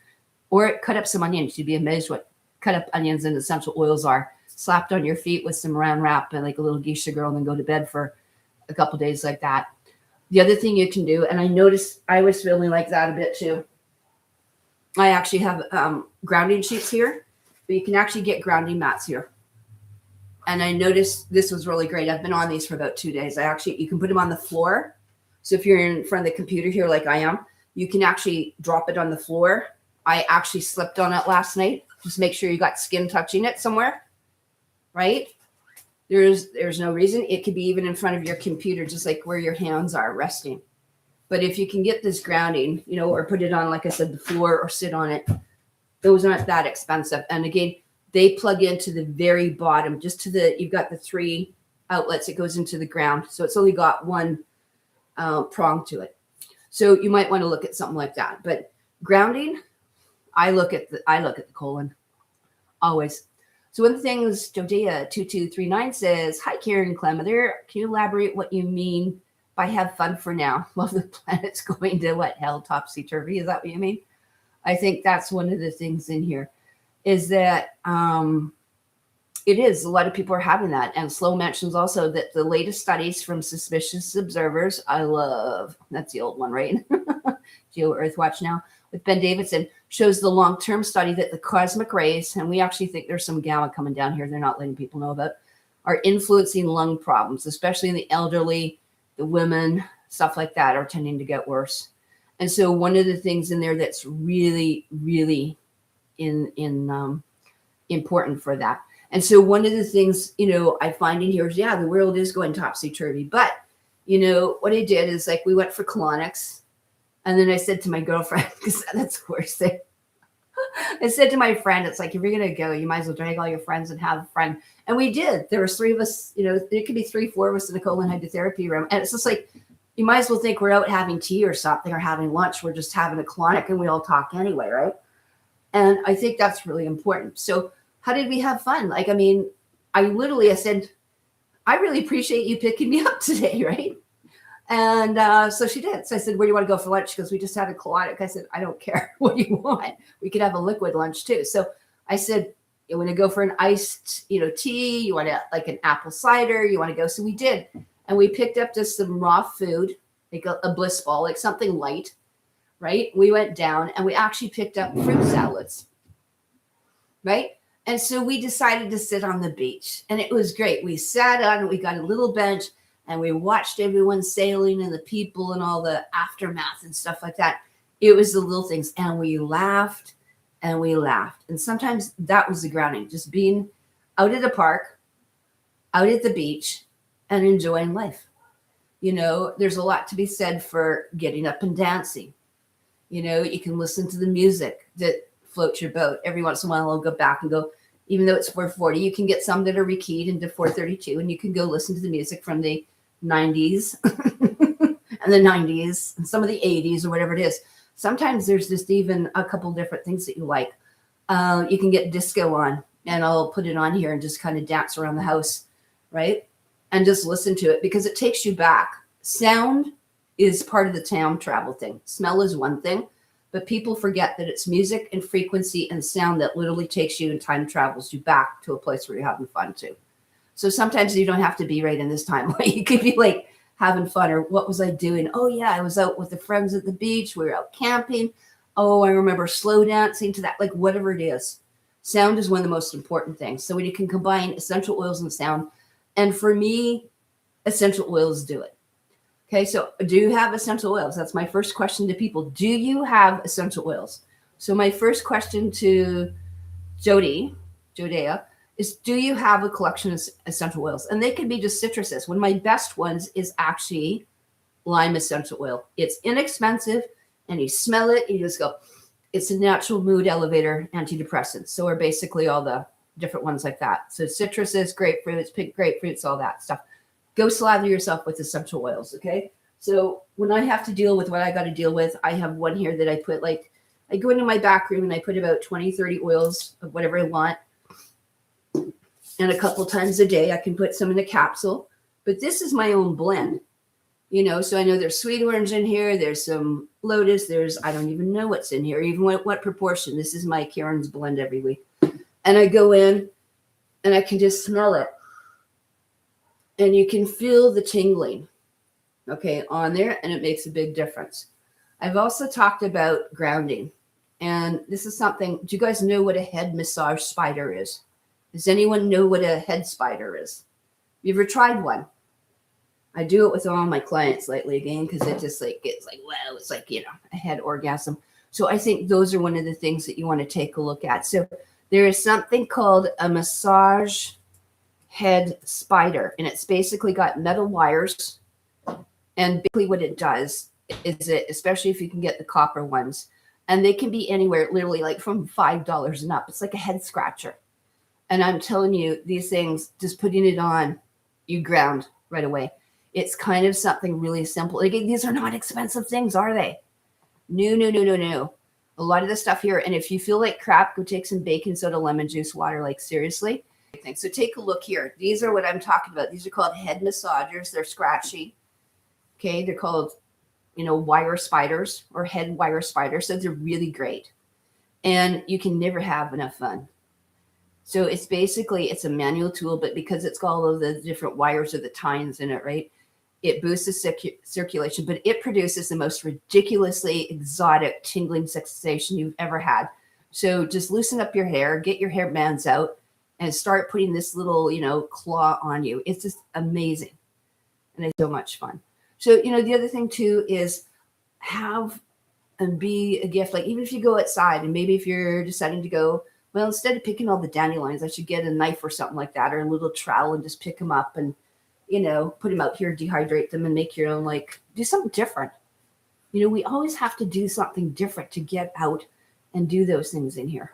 Or cut up some onions. You'd be amazed what cut up onions and essential oils are. Slapped on your feet with some saran wrap and like a little geisha girl and then go to bed for a couple days like that. The other thing you can do, and I noticed I was feeling like that a bit too. I actually have grounding sheets here, but you can actually get grounding mats here. And I noticed this was really great. I've been on these for about 2 days. You can put them on the floor. So if you're in front of the computer here, like I am, you can actually drop it on the floor. I actually slept on it last night. Just make sure you got skin touching it somewhere, right? There's no reason. It could be even in front of your computer, just like where your hands are resting. But if you can get this grounding, or put it on, like I said, the floor or sit on it, those aren't that expensive. And again, they plug into the very bottom, you've got the 3 outlets. It goes into the ground. So it's only got one prong to it. So you might want to look at something like that. But grounding, I look at the colon always. So one of the things Jodea2239 says, hi, Karen Clemmer. Can you elaborate what you mean by have fun for now? Well, the planet's going to what, hell, topsy-turvy? Is that what you mean? I think that's one of the things in here is that it is. A lot of people are having that. And Slow mentions also that the latest studies from Suspicious Observers, I love, that's the old one, right? Geo Earthwatch Now, with Ben Davidson, shows the long-term study that the cosmic rays, and we actually think there's some gamma coming down here they're not letting people know about, are influencing lung problems, especially in the elderly, the women, stuff like that are tending to get worse. And so one of the things in there that's really, really important for that. And so one of the things, I find in here is, the world is going topsy-turvy. But, what I did is we went for colonics. And then I said to my girlfriend, because that's the worst thing. I said to my friend, it's like, if you're going to go, you might as well drag all your friends and have fun. And we did. There was 3 of us, it could be 3, 4 of us in a colon hydrotherapy room. And it's just like, you might as well think we're out having tea or something or having lunch. We're just having a colonic and we all talk anyway, right? And I think that's really important. So how did we have fun? Like, I mean, I said, I really appreciate you picking me up today, right? And so she did. So I said, where do you want to go for lunch? Because we just had a colonic. I said, I don't care what you want. We could have a liquid lunch too. So I said, you want to go for an iced, tea? You want to like an apple cider? You want to go? So we did. And we picked up just some raw food, like a bliss ball, like something light, right? We went down and we actually picked up fruit salads, right? And so we decided to sit on the beach and it was great. We sat on, we got a little bench and we watched everyone sailing and the people and all the aftermath and stuff like that. It was the little things. And we laughed and we laughed. And sometimes that was the grounding, just being out at the park, out at the beach and enjoying life. There's a lot to be said for getting up and dancing. You can listen to the music that floats your boat. Every once in a while, I'll go back and go, even though it's 440, you can get some that are rekeyed into 432, and you can go listen to the music from the 90s and the 90s and some of the 80s or whatever it is. Sometimes there's just even a couple different things that you like. You can get disco on, and I'll put it on here and just kind of dance around the house, right? And just listen to it because it takes you back. Sound is part of the time travel thing. Smell is one thing, but people forget that it's music and frequency and sound that literally takes you and time travels you back to a place where you're having fun too. So sometimes you don't have to be right in this time. You could be like having fun or what was I doing? Oh yeah, I was out with the friends at the beach. We were out camping. Oh, I remember slow dancing to that, like whatever it is. Sound is one of the most important things. So when you can combine essential oils and sound, and for me, essential oils do it. Okay, so do you have essential oils? That's my first question to people. Do you have essential oils? So my first question to Jodea, is do you have a collection of essential oils? And they can be just citruses. One of my best ones is actually lime essential oil. It's inexpensive and you smell it and you just go, it's a natural mood elevator antidepressant. So are basically all the different ones like that. So citruses, grapefruits, pink grapefruits, all that stuff. Go slather yourself with essential oils, okay? So when I have to deal with what I got to deal with, I have one here that I put I go into my back room and I put about 20, 30 oils of whatever I want. And a couple times a day, I can put some in a capsule. But this is my own blend, so I know there's sweet orange in here. There's some lotus. I don't even know what's in here, even what proportion. This is my Karen's blend every week. And I go in and I can just smell it. And you can feel the tingling, okay, on there. And it makes a big difference. I've also talked about grounding. And this is something, do you guys know what a head massage spider is? Does anyone know what a head spider is? You ever tried one? I do it with all my clients lately again because it just it's like, wow, it's like, a head orgasm. So I think those are one of the things that you want to take a look at. So there is something called a massage head spider, and it's basically got metal wires. And basically what it does is especially if you can get the copper ones, and they can be anywhere, literally like from $5 and up. It's like a head scratcher. And I'm telling you, these things, just putting it on, you ground right away. It's kind of something really simple. Again, these are not expensive things, are they? No. A lot of the stuff here, and if you feel like crap, go take some baking soda, lemon juice, water, like seriously. So take a look here. These are what I'm talking about. These are called head massagers. They're scratchy. Okay, they're called, wire spiders or head wire spiders. So they're really great. And you can never have enough fun. So it's a manual tool, but because it's got all of the different wires or the tines in it, right? It boosts the circulation, but it produces the most ridiculously exotic tingling sensation you've ever had. So just loosen up your hair, get your hair bands out, and start putting this little, claw on you. It's just amazing. And it's so much fun. So, the other thing too is have and be a gift. Like even if you go outside and maybe if you're deciding to go, well, instead of picking all the dandelions, I should get a knife or something like that, or a little trowel and just pick them up and, put them out here, dehydrate them and make your own, do something different. We always have to do something different to get out and do those things in here.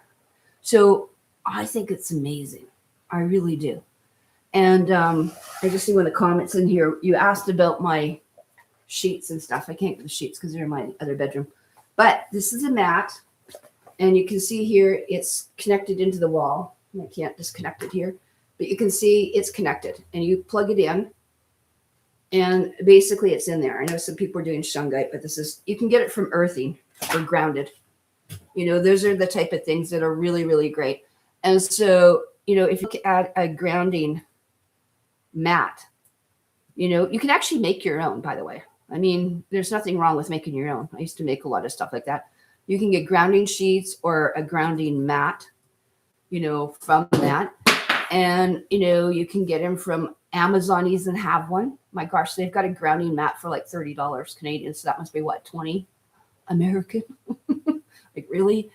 So I think it's amazing. I really do. And I just see one of the comments in here. You asked about my sheets and stuff. I can't get the sheets because they're in my other bedroom. But this is a mat. And you can see here it's connected into the wall. I can't disconnect it here. But you can see it's connected. And you plug it in. And basically it's in there. I know some people are doing shungite, but this is, you can get it from earthing or grounded. You know, those are the type of things that are really, really great. And so, you know, if you look at a grounding mat, you know, you can actually make your own, by the way. I mean, there's nothing wrong with making your own. I used to make a lot of stuff like that. You can get grounding sheets or a grounding mat, you know, from that. And, you know, you can get them from Amazon. Even have one. My gosh, they've got a grounding mat for like $30 Canadian. So that must be what, 20 American? Like, really?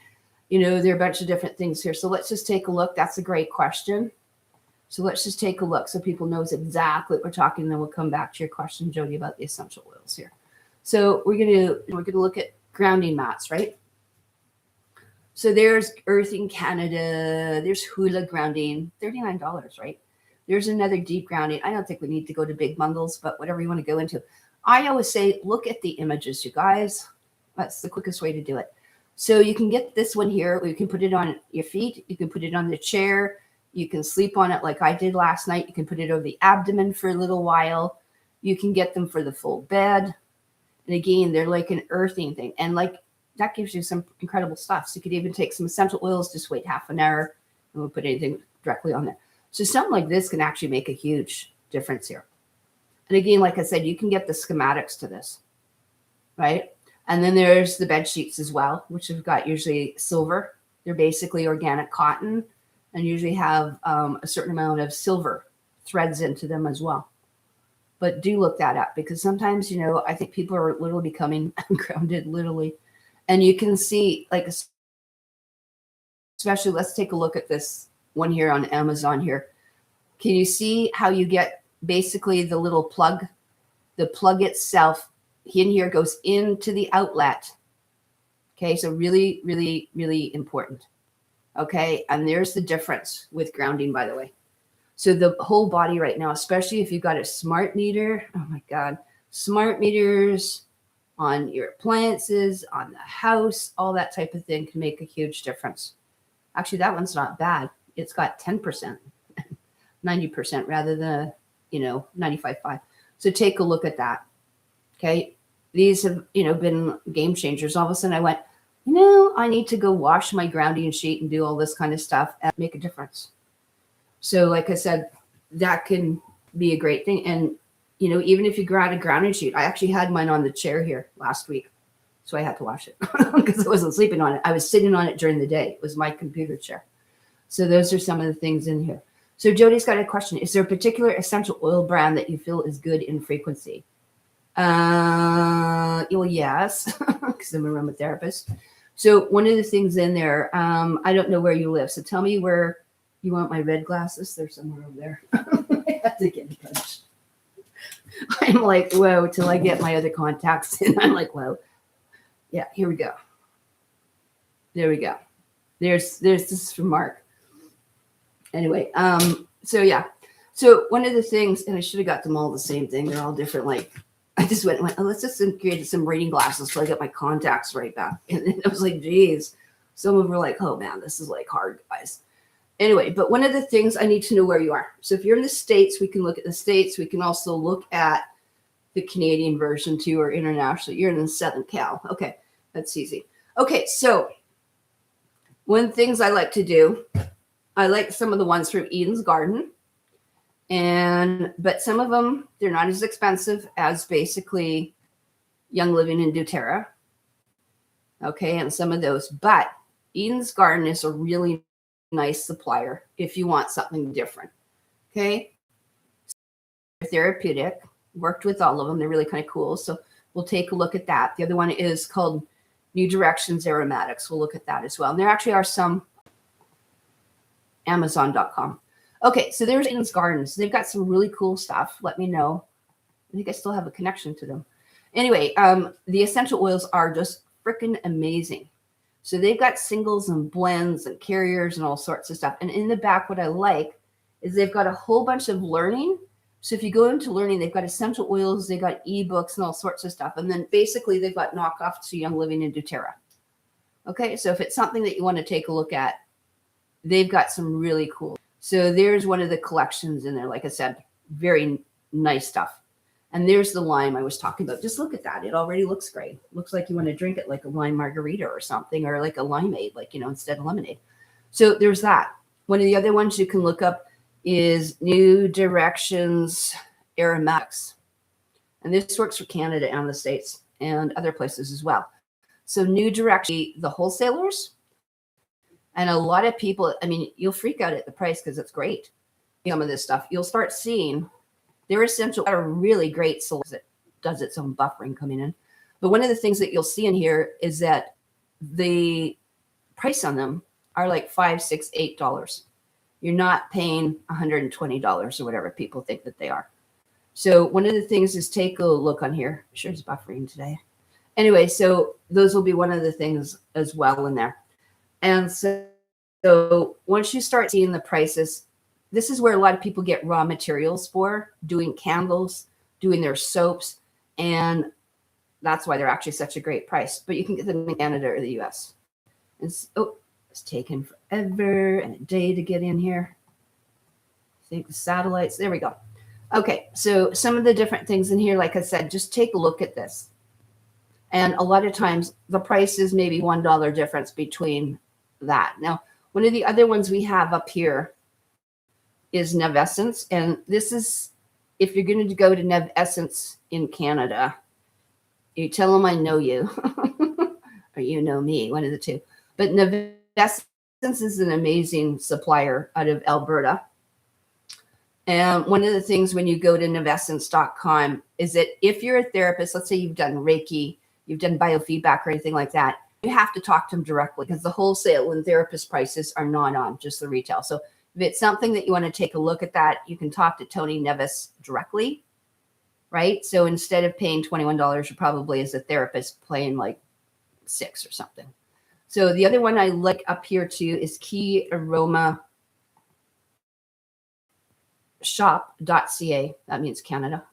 You know, there are a bunch of different things here. So let's just take a look. That's a great question. So let's just take a look so people knows exactly what we're talking. And then we'll come back to your question, Jody, about the essential oils here. So we're gonna look at grounding mats, right? So there's Earthing Canada. There's Hula grounding, $39, right? There's another deep grounding. I don't think we need to go to big bundles, but whatever you want to go into. I always say, look at the images, you guys. That's the quickest way to do it. So you can get this one here. You can put it on your feet. You can put it on the chair. You can sleep on it like I did last night. You can put it over the abdomen for a little while. You can get them for the full bed. And again, they're like an earthing thing. And like that gives you some incredible stuff. So you could even take some essential oils, just wait half an hour, and we'll put anything directly on there. So something like this can actually make a huge difference here. And again, like I said, you can get the schematics to this, right? And then there's the bed sheets as well, which have got usually silver. They're basically organic cotton and usually have a certain amount of silver threads into them as well. But do look that up because sometimes, you know, I think people are literally becoming grounded, literally. And you can see, like, especially, let's take a look at this one here on Amazon here. Can you see how you get basically the little plug? The plug itself in here goes into the outlet. Okay, so really, really, really important. Okay, and there's the difference with grounding, by the way. So the whole body right now, especially if you've got a smart meter, oh my God, smart meters on your appliances, on the house, all that type of thing can make a huge difference. Actually, that one's not bad. It's got 10%, 90% rather than, you know, 95.5. So take a look at that. Okay. These have, you know, been game changers. All of a sudden I went, you know, I need to go wash my grounding sheet and do all this kind of stuff and make a difference. So like I said, that can be a great thing. And, you know, even if you grab a grounding sheet, I actually had mine on the chair here last week. So I had to wash it because I wasn't sleeping on it. I was sitting on it during the day. It was my computer chair. So those are some of the things in here. So Jody's got a question. Is there a particular essential oil brand that you feel is good in frequency? Well, yes, because I'm a aromatherapist. So one of the things in there, I don't know where you live. So tell me where you want my red glasses. They're somewhere over there. I have to get a bunch. I'm like, whoa, till I get my other contacts in. I'm like, whoa. Yeah, here we go. There we go. There's this is from Mark. Anyway, so yeah. So one of the things, and I should have got them all the same thing. They're all different. Like I just went, oh, let's just create some reading glasses so I get my contacts right back. And then I was like, geez. Some of them were like, oh man, this is like hard, guys. Anyway, but one of the things I need to know where you are. So if you're in the States, we can look at the States. We can also look at the Canadian version too, or international. You're in the Southern Cal. Okay, that's easy. Okay, so one of the things I like to do, I like some of the ones from Eden's Garden. But some of them, they're not as expensive as basically Young Living and doTERRA. Okay, and some of those. But Eden's Garden is a really nice supplier if you want something different. Okay, therapeutic. Worked with all of them. They're really kind of cool. So we'll take a look at that. The other one is called New Directions Aromatics. We'll look at that as well. And there actually are some Amazon.com. Okay, so there's Eden's Gardens. They've got some really cool stuff. Let me know. I think I still have a connection to them. Anyway, the essential oils are just freaking amazing. So they've got singles and blends and carriers and all sorts of stuff. And in the back, what I like is they've got a whole bunch of learning. So if you go into learning, they've got essential oils, they've got ebooks and all sorts of stuff. And then basically they've got knockoffs to Young Living and doTERRA. Okay, so if it's something that you want to take a look at, they've got some really cool. So there's one of the collections in there. Like I said, very nice stuff. And there's the lime I was talking about. Just look at that. It already looks great. Looks like you want to drink it like a lime margarita or something, or like a limeade, like, instead of lemonade. So there's that. One of the other ones you can look up is New Directions Aromatics. And this works for Canada and the States and other places as well. So New Direction, the wholesalers, and a lot of people, you'll freak out at the price because it's great. Some of this stuff, you'll start seeing their essential are really great solution that does its own buffering coming in. But one of the things that you'll see in here is that the price on them are like $5, $6, $8. You're not paying $120 or whatever people think that they are. So one of the things is take a look on here. Sure, it's buffering today. Anyway, so those will be one of the things as well in there. And so once you start seeing the prices, this is where a lot of people get raw materials for doing candles, doing their soaps, and that's why they're actually such a great price. But you can get them in Canada or the US. It's taken forever and a day to get in here. I think the satellites, there we go. Okay, so some of the different things in here, like I said, just take a look at this. And a lot of times the price is maybe $1 difference between that. Now, one of the other ones we have up here is Nev Essence. And this is, if you're going to go to Nev Essence in Canada, you tell them I know you, or you know me, one of the two. But Nev Essence is an amazing supplier out of Alberta. And one of the things when you go to nevessence.com is that if you're a therapist, let's say you've done Reiki, you've done biofeedback or anything like that, you have to talk to them directly because the wholesale and therapist prices are not on, just the retail. So if it's something that you want to take a look at that, you can talk to Tony Nevis directly, right? So instead of paying $21, you're probably as a therapist paying like $6 or something. So the other one I like up here too is Key Aroma Shop.ca. That means Canada.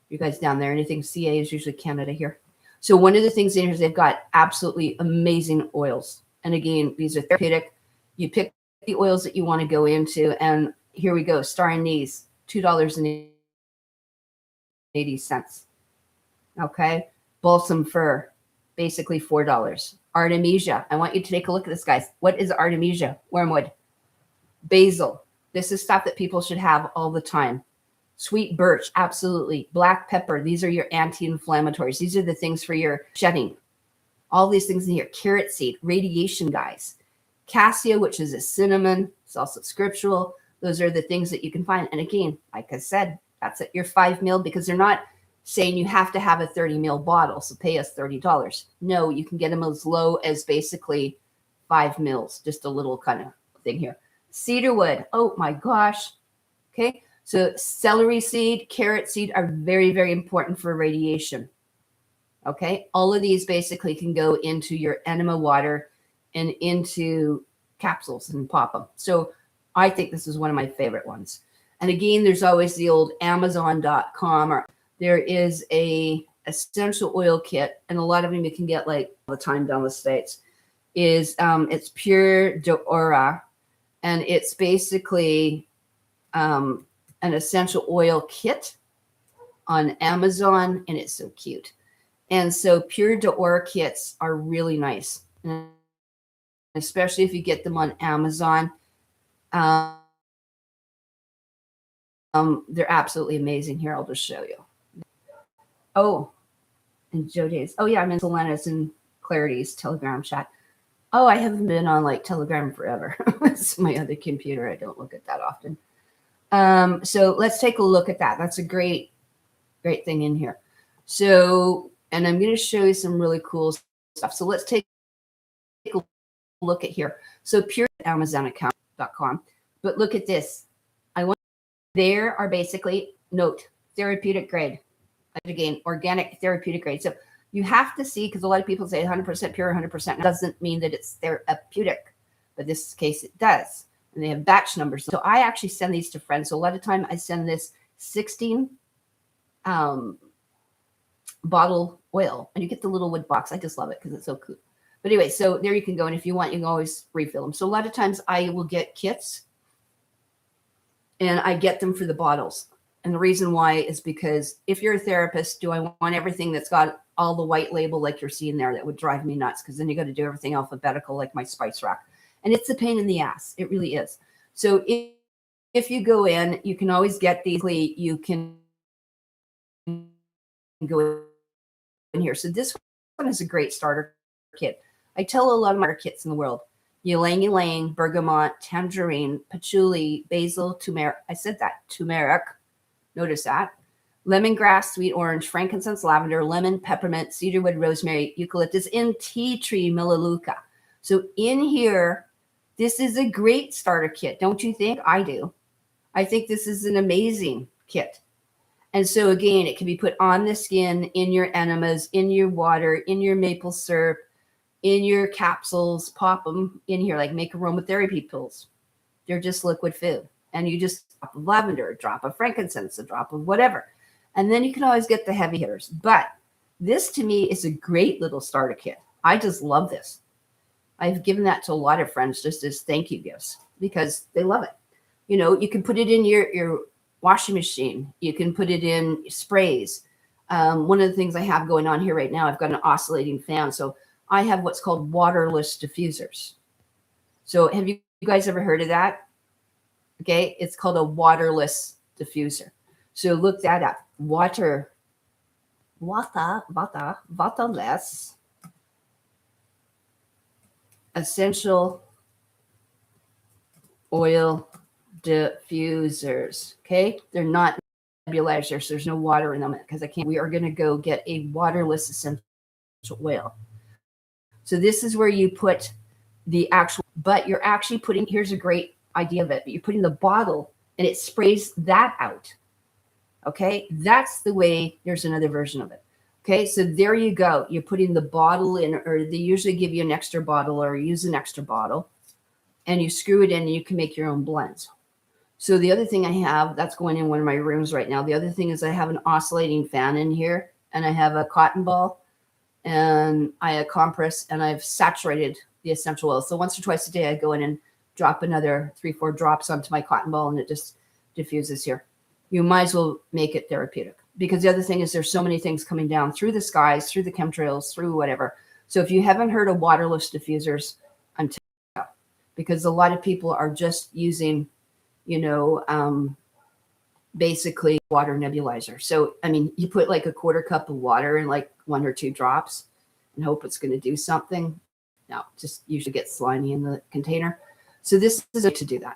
You guys down there, anything CA is usually Canada here. So one of the things in here is they've got absolutely amazing oils. And again, these are therapeutic. You pick the oils that you want to go into. And here we go. Star Anise, $2.80. Okay. Balsam Fir, basically $4. Artemisia. I want you to take a look at this, guys. What is Artemisia? Wormwood. Basil. This is stuff that people should have all the time. Sweet birch, absolutely. Black pepper, these are your anti-inflammatories. These are the things for your shedding. All these things in here. Carrot seed, radiation, guys. Cassia, which is a cinnamon, it's also scriptural. Those are the things that you can find. And again, like I said, that's at your 5 ml because they're not saying you have to have a 30 ml bottle, so pay us $30. No, you can get them as low as basically 5 mils, just a little kind of thing here. Cedarwood, oh my gosh. Okay. So celery seed, carrot seed are very, very important for radiation. Okay. All of these basically can go into your enema water and into capsules and pop them. So I think this is one of my favorite ones. And again, there's always the old Amazon.com, or there is a essential oil kit, and a lot of them you can get like all the time down the States, is it's Pure d'Aura, and it's basically an essential oil kit on Amazon, and it's so cute. And so Pure d'Aura kits are really nice, and especially if you get them on Amazon. They're absolutely amazing. Here, I'll just show you. Oh, and Joe Days. Oh yeah, I'm in Selena's and Clarity's Telegram chat. Oh, I haven't been on like Telegram forever. It's my other computer. I don't look at that often. So let's take a look at that. That's a great thing in here. So, and I'm going to show you some really cool stuff. So let's take a look at here. So Pure Amazon.com, but look at this. There are basically, note, therapeutic grade. Again, organic therapeutic grade. So You have to see, because a lot of people say 100% pure, 100% doesn't mean that it's therapeutic, but this case it does. And they have batch numbers. So I actually send these to friends. So a lot of time I send this 16 bottle oil, and you get the little wood box. I just love it because it's so cool. But anyway, so there you can go. And if you want, you can always refill them. So a lot of times I will get kits and I get them for the bottles. And the reason why is because if you're a therapist, do I want everything that's got all the white label like you're seeing there? That would drive me nuts, because then you got to do everything alphabetical like my spice rack. And it's a pain in the ass. It really is. So if you go in, you can always get these. You can go in here. So this one is a great starter kit. I tell a lot of my kits in the world: ylang ylang, bergamot, tangerine, patchouli, basil, turmeric. I said that, turmeric. Notice that. Lemongrass, sweet orange, frankincense, lavender, lemon, peppermint, cedarwood, rosemary, eucalyptus, and tea tree melaleuca. So in here, this is a great starter kit. Don't you think? I do. I think this is an amazing kit. And so again, it can be put on the skin, in your enemas, in your water, in your maple syrup, in your capsules. Pop them in here, like make aromatherapy pills. They're just liquid food. And you just drop of lavender, a drop of frankincense, a drop of whatever. And then you can always get the heavy hitters. But this to me is a great little starter kit. I just love this. I've given that to a lot of friends just as thank you gifts because they love it. You know, you can put it in your washing machine. You can put it in sprays. One of the things I have going on here right now, I've got an oscillating fan. So I have what's called waterless diffusers. So have you guys ever heard of that? Okay, it's called a waterless diffuser. So look that up. Waterless essential oil diffusers. Okay, they're not nebulizers. There's no water in them because I can't. We are going to go get a waterless essential oil. So this is where you put the actual, but you're actually putting, here's a great idea of it, but you're putting the bottle and it sprays that out. Okay, that's the way. There's another version of it. Okay, so there you go. You're putting the bottle in, or they usually give you an extra bottle or use an extra bottle, and you screw it in and you can make your own blends. So the other thing I have that's going in one of my rooms right now, the other thing is I have an oscillating fan in here, and I have a cotton ball and I have compress, and I've saturated the essential oil. So once or twice a day I go in and drop another 3-4 drops onto my cotton ball and it just diffuses here. You might as well make it therapeutic, because the other thing is there's so many things coming down through the skies, through the chemtrails, through whatever. So if you haven't heard of waterless diffusers, I'm telling you, because a lot of people are just using, basically water nebulizer. So, I mean, you put like a quarter cup of water in like 1 or 2 drops and hope it's going to do something. No, just usually get slimy in the container. So this is to do that.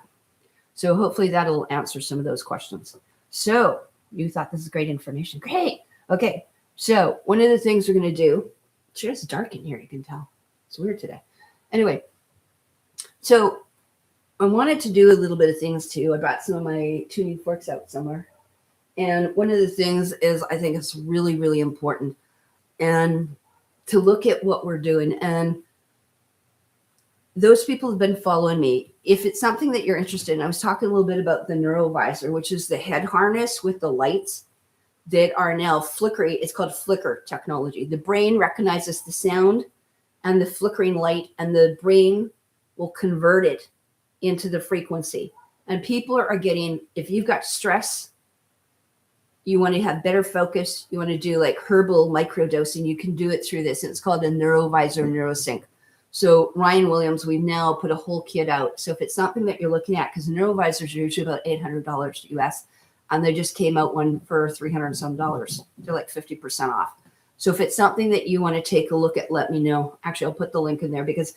So hopefully that'll answer some of those questions. So you thought this is great information. Great. Okay. So one of the things we're going to do, it's just dark in here. You can tell it's weird today. Anyway, so I wanted to do a little bit of things too. I brought some of my tuning forks out somewhere. And one of the things is I think it's really, really important and to look at what we're doing. And those people have been following me. If it's something that you're interested in, I was talking a little bit about the neurovisor, which is the head harness with the lights that are now flickering. It's called flicker technology. The brain recognizes the sound and the flickering light, and the brain will convert it into the frequency. And people are getting, if you've got stress, you want to have better focus, you want to do like herbal microdosing, you can do it through this. And it's called a neurovisor neurosync. So Ryan Williams, we've now put a whole kit out. So if it's something that you're looking at, because neurovisors are usually about $800 US, and they just came out one for $300 and some. They're like 50% off. So if it's something that you want to take a look at, let me know. Actually, I'll put the link in there because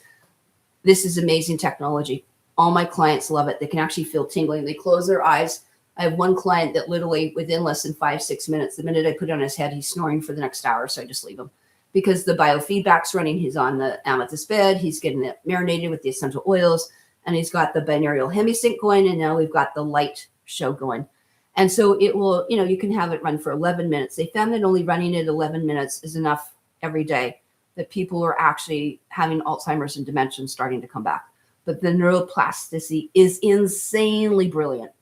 this is amazing technology. All my clients love it. They can actually feel tingling. They close their eyes. I have one client that literally within less than 5-6 minutes, the minute I put it on his head, he's snoring for the next hour. So I just leave him because the biofeedback's running. He's on the amethyst bed. He's getting it marinated with the essential oils, and he's got the binaural hemisync going. And now we've got the light show going. And so it will, you can have it run for 11 minutes. They found that only running it 11 minutes is enough every day that people are actually having Alzheimer's and dementia starting to come back. But the neuroplasticity is insanely brilliant.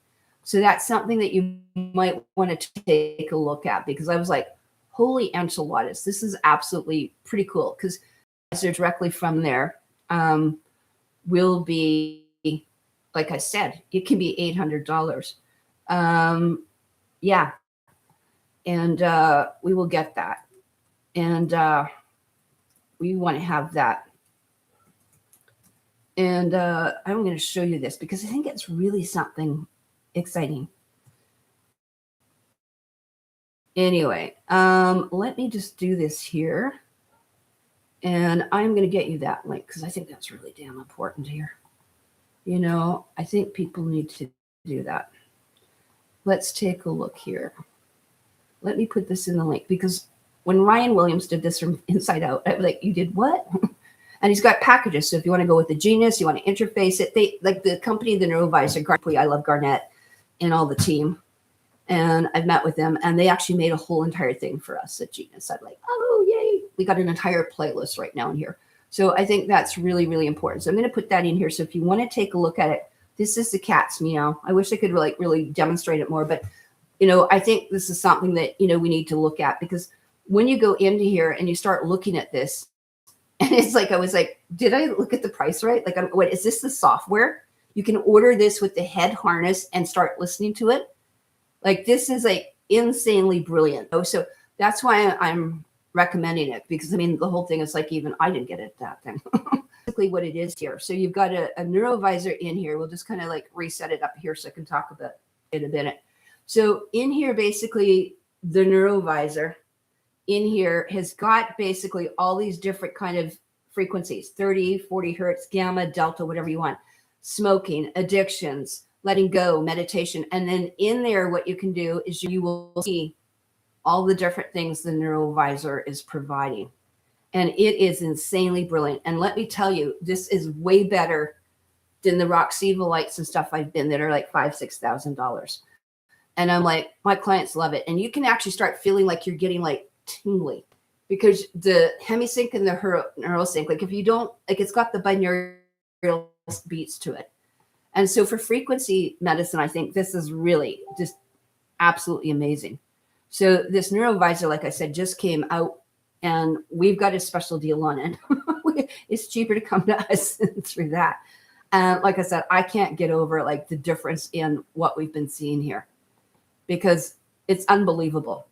So that's something that you might want to take a look at, because I was like, holy enchiladas, this is absolutely pretty cool, because they're directly from there will be, like I said, it can be $800. Yeah. And we will get that. And we want to have that. And I'm going to show you this because I think it's really something exciting. Anyway, let me just do this here. And I'm going to get you that link because I think that's really damn important here. You know, I think people need to do that. Let's take a look here. Let me put this in the link, because when Ryan Williams did this from Inside Out, I was like, you did what? And he's got packages. So if you want to go with the Genius, you want to interface it. They like the company, the Neurovisor, I love Garnett and all the team. And I've met with them, and they actually made a whole entire thing for us at Genius. I'm like, oh, yay. We got an entire playlist right now in here. So I think that's really, really important. So I'm going to put that in here. So if you want to take a look at it, this is the cat's meow. I wish I could like really demonstrate it more, but you know, I think this is something that, you know, we need to look at, because when you go into here and you start looking at this, and it's like, I was like, did I look at the price right? Like, what is this, the software? You can order this with the head harness and start listening to it. Like, this is like insanely brilliant. Oh, so that's why I'm recommending it, because I mean, the whole thing is like, even I didn't get it, that thing. Basically what it is here. So you've got a Neurovisor in here. We'll just kind of like reset it up here so I can talk about it in a minute. So in here, basically the Neurovisor in here has got basically all these different kind of frequencies, 30, 40 hertz, gamma, delta, whatever you want, smoking, addictions, letting go, meditation. And then in there, what you can do is you will see all the different things the Neurovisor is providing. And it is insanely brilliant. And let me tell you, this is way better than the Roxiva lights and stuff I've been that are like $5,000, $6,000. And I'm like, my clients love it. And you can actually start feeling like you're getting like tingly, because the hemisync and the neurosync, like if you don't, like it's got the binaural beats to it. And so for frequency medicine, I think this is really just absolutely amazing. So this Neurovisor, like I said, just came out, and we've got a special deal on it. It's cheaper to come to us through that. And like I said, I can't get over like the difference in what we've been seeing here, because it's unbelievable,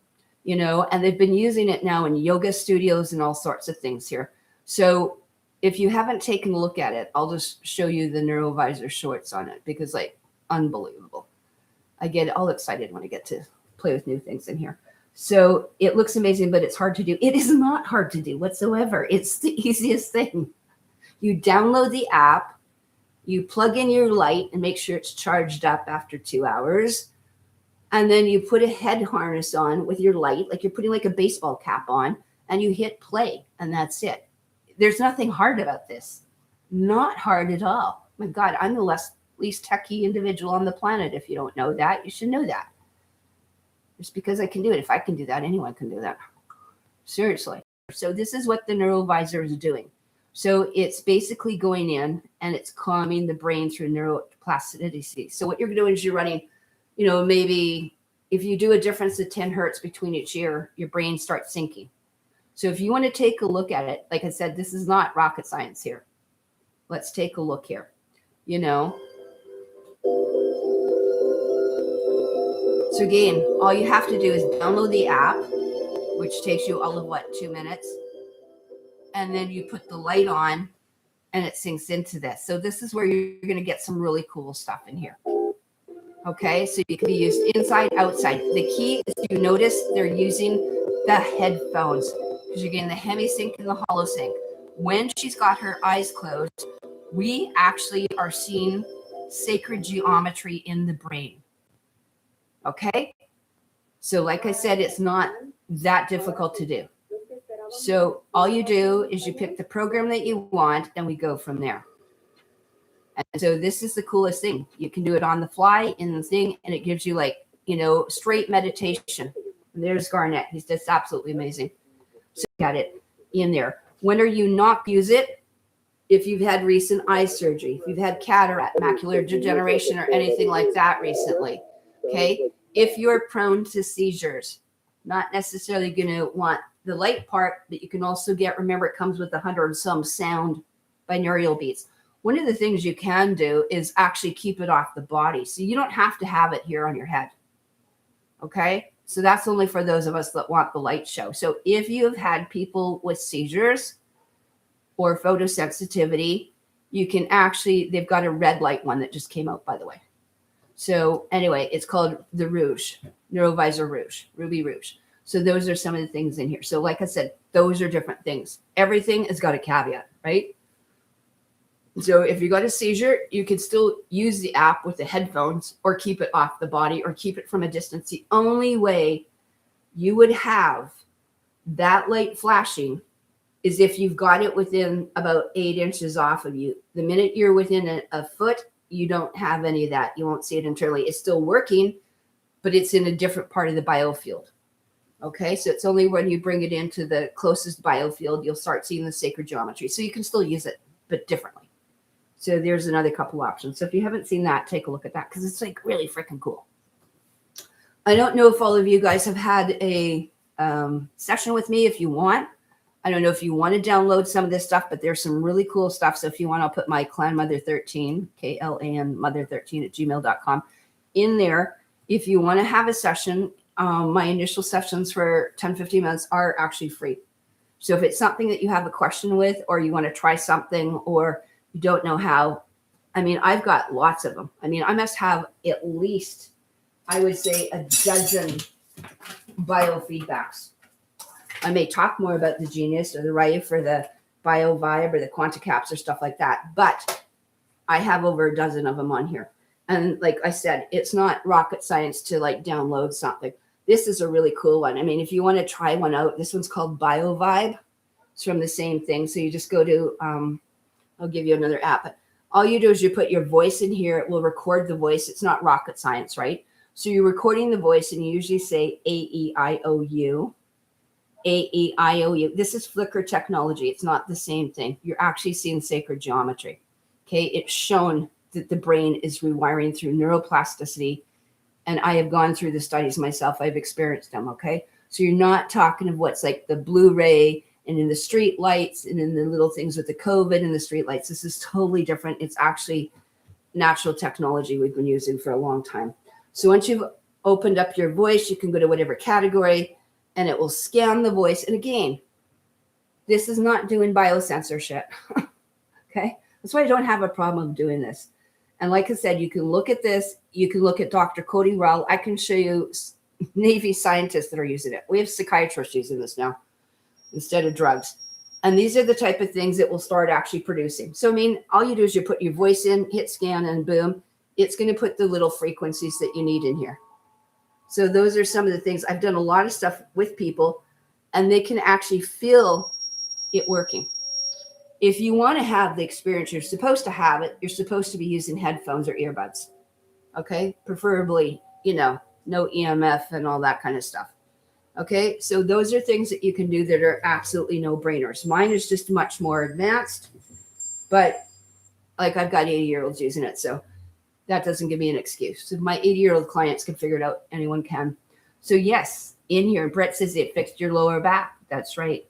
you know, and they've been using it now in yoga studios and all sorts of things here. So if you haven't taken a look at it, I'll just show you the Neurovisor shorts on it, because like unbelievable. I get all excited when I get to play with new things in here. So it looks amazing, but it's hard to do. It is not hard to do whatsoever. It's the easiest thing. You download the app, you plug in your light and make sure it's charged up after 2 hours. And then you put a head harness on with your light, like you're putting like a baseball cap on, and you hit play, and that's it. There's nothing hard about this. Not hard at all. My God, I'm the least techie individual on the planet. If you don't know that, you should know that. Just because I can do it. If I can do that, anyone can do that. Seriously. So this is what the Neurovisor is doing. So it's basically going in and it's calming the brain through neuroplasticity. So what you're doing is you're running, you know, maybe if you do a difference of 10 hertz between each ear, your brain starts syncing. So if you want to take a look at it, like I said, this is not rocket science here. Let's take a look here. You know, so again, all you have to do is download the app, which takes you all of 2 minutes. And then you put the light on and it sinks into this. So this is where you're going to get some really cool stuff in here. Okay, so you can be used inside, outside. The key is you notice they're using the headphones, because you're getting the hemisync and the holosync. When she's got her eyes closed, we actually are seeing sacred geometry in the brain. Okay, so like I said, it's not that difficult to do. So all you do is you pick the program that you want, and we go from there. And so this is the coolest thing. You can do it on the fly in the thing, and it gives you like, you know, straight meditation. And there's Garnett. He's just absolutely amazing. So got it. in there. When are you not use it? If you've had recent eye surgery, if you've had cataract, macular degeneration, or anything like that recently, okay? If you're prone to seizures, not necessarily going to want the light part, but you can also get, remember, it comes with 100 and some sound binaural beats. One of the things you can do is actually keep it off the body. So you don't have to have it here on your head, okay? So that's only for those of us that want the light show. So if you have had people with seizures, or photosensitivity, you can actually, they've got a red light one that just came out, by the way. So anyway, it's called the Rouge, Neurovisor Rouge, Ruby Rouge. So those are some of the things in here. So like I said, those are different things. Everything has got a caveat, right? So if you got a seizure, you can still use the app with the headphones or keep it off the body or keep it from a distance. The only way you would have that light flashing is if you've got it within about 8 inches off of you. The minute you're within a foot, you don't have any of that. You won't see it internally. It's still working, but it's in a different part of the biofield. Okay, so it's only when you bring it into the closest biofield, you'll start seeing the sacred geometry. So you can still use it, but differently. So there's another couple options. So if you haven't seen that, take a look at that because it's like really freaking cool. I don't know if all of you guys have had a session with me. If you want, I don't know if you want to download some of this stuff, but there's some really cool stuff. So if you want, I'll put my Clan Mother 13, KLAN Mother 13 at gmail.com in there. If you want to have a session, my initial sessions for 10, 15 minutes are actually free. So if it's something that you have a question with, or you want to try something, or you don't know how, I mean, I've got lots of them. I mean, I must have at least, I would say, a dozen biofeedbacks. I may talk more about the Genius or the Rife or the BioVibe or the QuantiCaps or stuff like that, but I have over a dozen of them on here. And like I said, it's not rocket science to like download something. This is a really cool one. I mean, if you want to try one out, this one's called BioVibe. It's from the same thing. So you just go to, I'll give you another app. But all you do is you put your voice in here. It will record the voice. It's not rocket science, right? So you're recording the voice and you usually say A-E-I-O-U. A-E-I-O-U. This is flicker technology. It's not the same thing. You're actually seeing sacred geometry. Okay. It's shown that the brain is rewiring through neuroplasticity. And I have gone through the studies myself. I've experienced them. Okay. So you're not talking of what's like the Blu-ray and in the street lights and in the little things with the COVID and the street lights. This is totally different. It's actually natural technology we've been using for a long time. So once you've opened up your voice, you can go to whatever category and it will scan the voice. And again, this is not doing biosensor shit. Okay. That's why I don't have a problem doing this. And like I said, you can look at this. You can look at Dr. Cody Rowell. I can show you Navy scientists that are using it. We have psychiatrists using this now instead of drugs. And these are the type of things that will start actually producing. So, I mean, all you do is you put your voice in, hit scan, and boom, it's going to put the little frequencies that you need in here. So those are some of the things. I've done a lot of stuff with people, and they can actually feel it working. If you want to have the experience, you're supposed to have it. You're supposed to be using headphones or earbuds. Okay. Preferably, no EMF and all that kind of stuff. Okay. So those are things that you can do that are absolutely no brainers. Mine is just much more advanced, but like I've got 80-year-olds using it. So that doesn't give me an excuse. If my 80-year-old clients can figure it out, anyone can. So yes, in here, Brett says it fixed your lower back. That's right.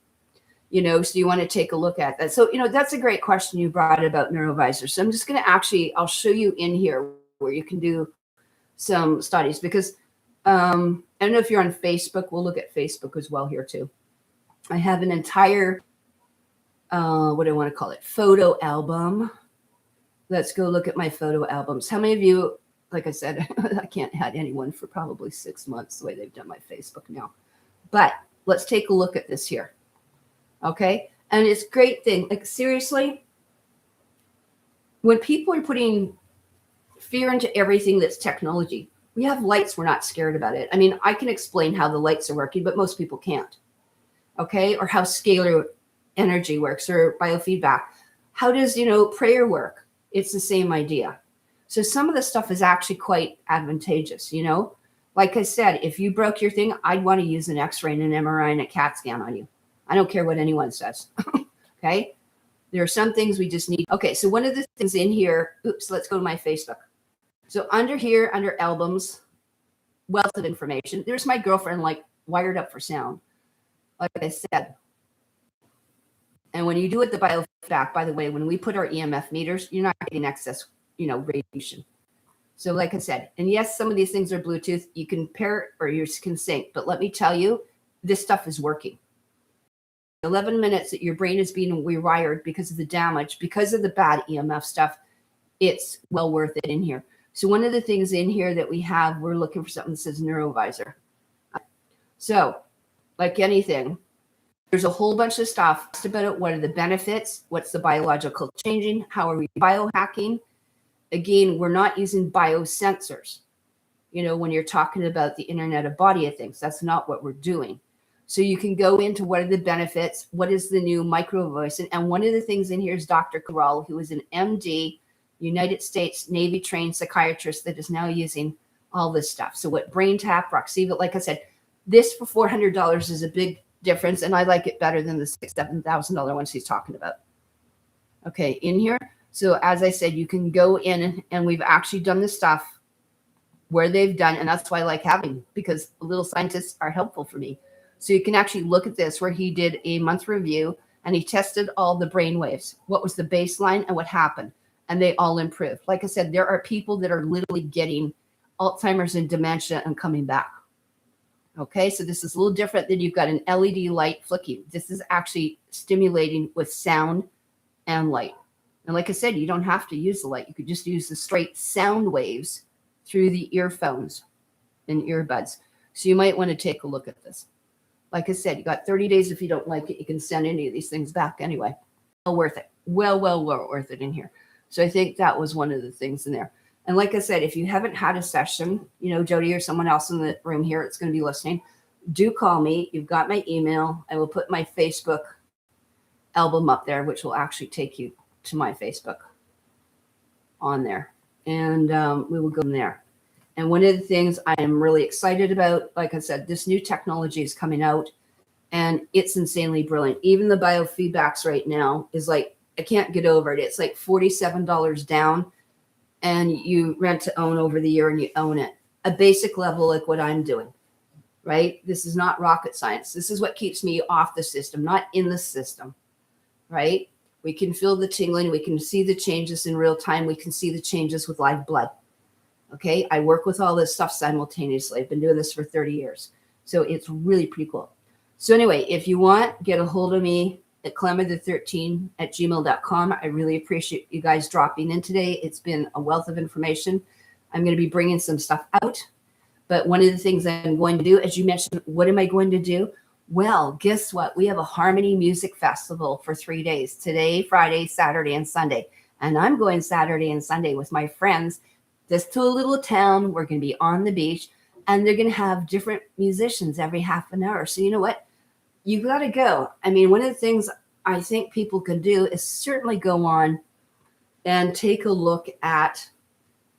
So you want to take a look at that. So, that's a great question you brought about Neurovisor. So I'm just going to I'll show you in here where you can do some studies because I don't know if you're on Facebook. We'll look at Facebook as well here too. I have an entire, what do I want to call it? Photo album. Let's go look at my photo albums. How many of you, like I said, I can't add anyone for probably 6 months the way they've done my Facebook now. But let's take a look at this here. Okay. And it's a great thing. Like seriously, when people are putting fear into everything that's technology, we have lights. We're not scared about it. I mean, I can explain how the lights are working, but most people can't. Okay. Or how scalar energy works or biofeedback. How does, prayer work? It's the same idea. So some of the stuff is actually quite advantageous, Like I said, if you broke your thing, I'd want to use an X-ray and an MRI and a CAT scan on you. I don't care what anyone says. Okay. There are some things we just need. Okay. So one of the things in here, oops, let's go to my Facebook. So under here, under albums, wealth of information, there's my girlfriend like wired up for sound, like I said. And when you do it the biofeedback, by the way, when we put our EMF meters, you're not getting excess, radiation. So like I said, and yes, some of these things are Bluetooth. You can pair or you can sync, but let me tell you, this stuff is working. 11 minutes that your brain is being rewired because of the damage, because of the bad EMF stuff, it's well worth it in here. So one of the things in here that we have, we're looking for something that says neurovisor. So like anything, there's a whole bunch of stuff about it. What are the benefits? What's the biological changing? How are we biohacking? Again, we're not using biosensors. When you're talking about the Internet of Body of Things, that's not what we're doing. So you can go into what are the benefits? What is the new micro voice? And one of the things in here is Dr. Corral, who is an MD, United States Navy trained psychiatrist that is now using all this stuff. So what Brain Tap, Roxiva, like I said, this for $400 is a big difference, and I like it better than the $6,000-$7,000 ones he's talking about. Okay, in here. So as I said, you can go in and we've actually done the stuff where they've done, and that's why I like having, because little scientists are helpful for me. So you can actually look at this where he did a month review and he tested all the brain waves. What was the baseline and what happened? And they all improved. Like I said, there are people that are literally getting Alzheimer's and dementia and coming back. Okay, so this is a little different than you've got an LED light flicking. This is actually stimulating with sound and light. And like I said, you don't have to use the light. You could just use the straight sound waves through the earphones and earbuds. So you might want to take a look at this. Like I said, you got 30 days. If you don't like it, you can send any of these things back anyway. Well worth it. Well worth it in here. So I think that was one of the things in there. And like I said, if you haven't had a session, Jody or someone else in the room here that's going to be listening, do call me. You've got my email. I will put my Facebook album up there, which will actually take you to my Facebook on there. And we will go from there. And one of the things I am really excited about, like I said, this new technology is coming out and it's insanely brilliant. Even the biofeedbacks right now is like, I can't get over it. It's like $47 down and you rent to own over the year and you own it. A basic level like what I'm doing, right? This is not rocket science. This is what keeps me off the system, not in the system, right? We can feel the tingling. We can see the changes in real time. We can see the changes with live blood. Okay, I work with all this stuff simultaneously. I've been doing this for 30 years. So it's really pretty cool. So anyway, if you want, get a hold of me at clamor13@gmail.com. I really appreciate you guys dropping in today. It's been a wealth of information. I'm going to be bringing some stuff out. But one of the things I'm going to do, as you mentioned, what am I going to do? Well, guess what? We have a Harmony Music Festival for 3 days. Today, Friday, Saturday, and Sunday. And I'm going Saturday and Sunday with my friends just to a little town. We're going to be on the beach and they're going to have different musicians every half an hour. So you know what? You got to go. I mean, one of the things I think people can do is certainly go on and take a look at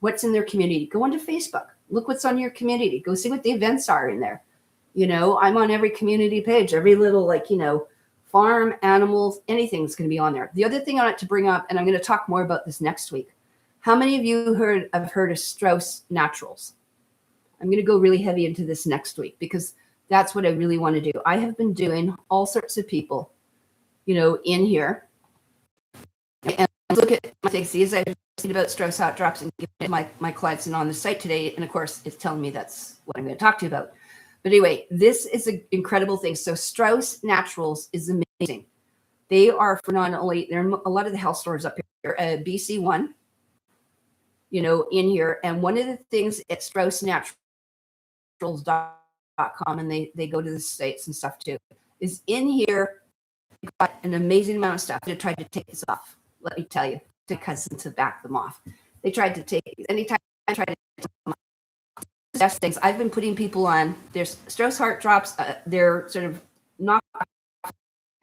what's in their community. Go onto Facebook. Look what's on your community. Go see what the events are in there. I'm on every community page, every little farm, animals, anything's going to be on there. The other thing I want to bring up, and I'm going to talk more about this next week. How many of you have heard of Strauss Naturals? I'm going to go really heavy into this next week because that's what I really want to do. I have been doing all sorts of people, in here. And look at my things. These I've seen about Strauss Hot Drops and give my clients on the site today. And of course, it's telling me that's what I'm going to talk to you about. But anyway, this is an incredible thing. So Strauss Naturals is amazing. They are for not only, they're in a lot of the health stores up here, BC1. In here. And one of the things at StraussNaturals.com, and they go to the States and stuff too, is in here, you've got an amazing amount of stuff. They tried to take this off. Let me tell you, to cousins to back them off. They tried to take, anytime I tried to take them off, best things. I've been putting people on, there's Strauss Heart Drops, they're sort of not a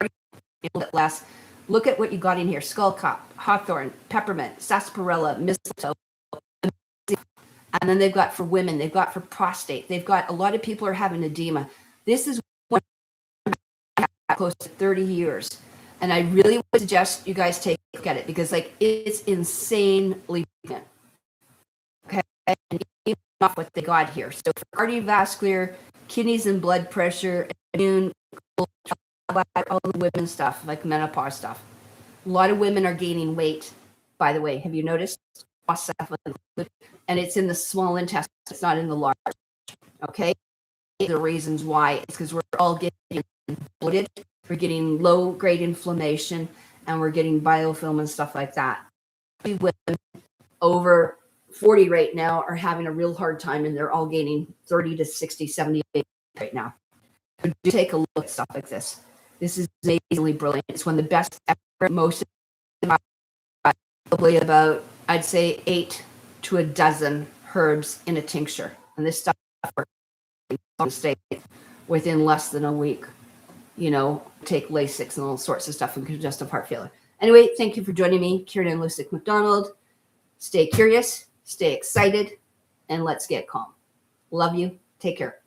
little bit less. Look at what you got in here. Skullcop, hawthorn, peppermint, sarsaparilla, mistletoe. And then they've got for women, they've got for prostate. They've got a lot of people are having edema. This is one close to 30 years. And I really would suggest you guys take a look at it because like it's insanely brilliant. Okay. And even off what they got here. So for cardiovascular, kidneys and blood pressure, immune, all the women stuff, like menopause stuff. A lot of women are gaining weight, by the way. Have you noticed? And it's in the small intestine, it's not in the large. Okay. The reasons why is because we're all getting bloated, we're getting low grade inflammation, and we're getting biofilm and stuff like that. Women over 40 right now are having a real hard time, and they're all gaining 30 to 60, 70 right now. So do take a look at stuff like this. This is amazingly brilliant. It's one of the best ever. Most probably about, I'd say, 8 to a dozen herbs in a tincture, and this stuff works on state within less than a week. You know, take Lasix and all sorts of stuff and congestive heart failure. Anyway, thank you for joining me, Kieran and Lucyk MacDonald. Stay curious, stay excited, and let's get calm. Love you. Take care.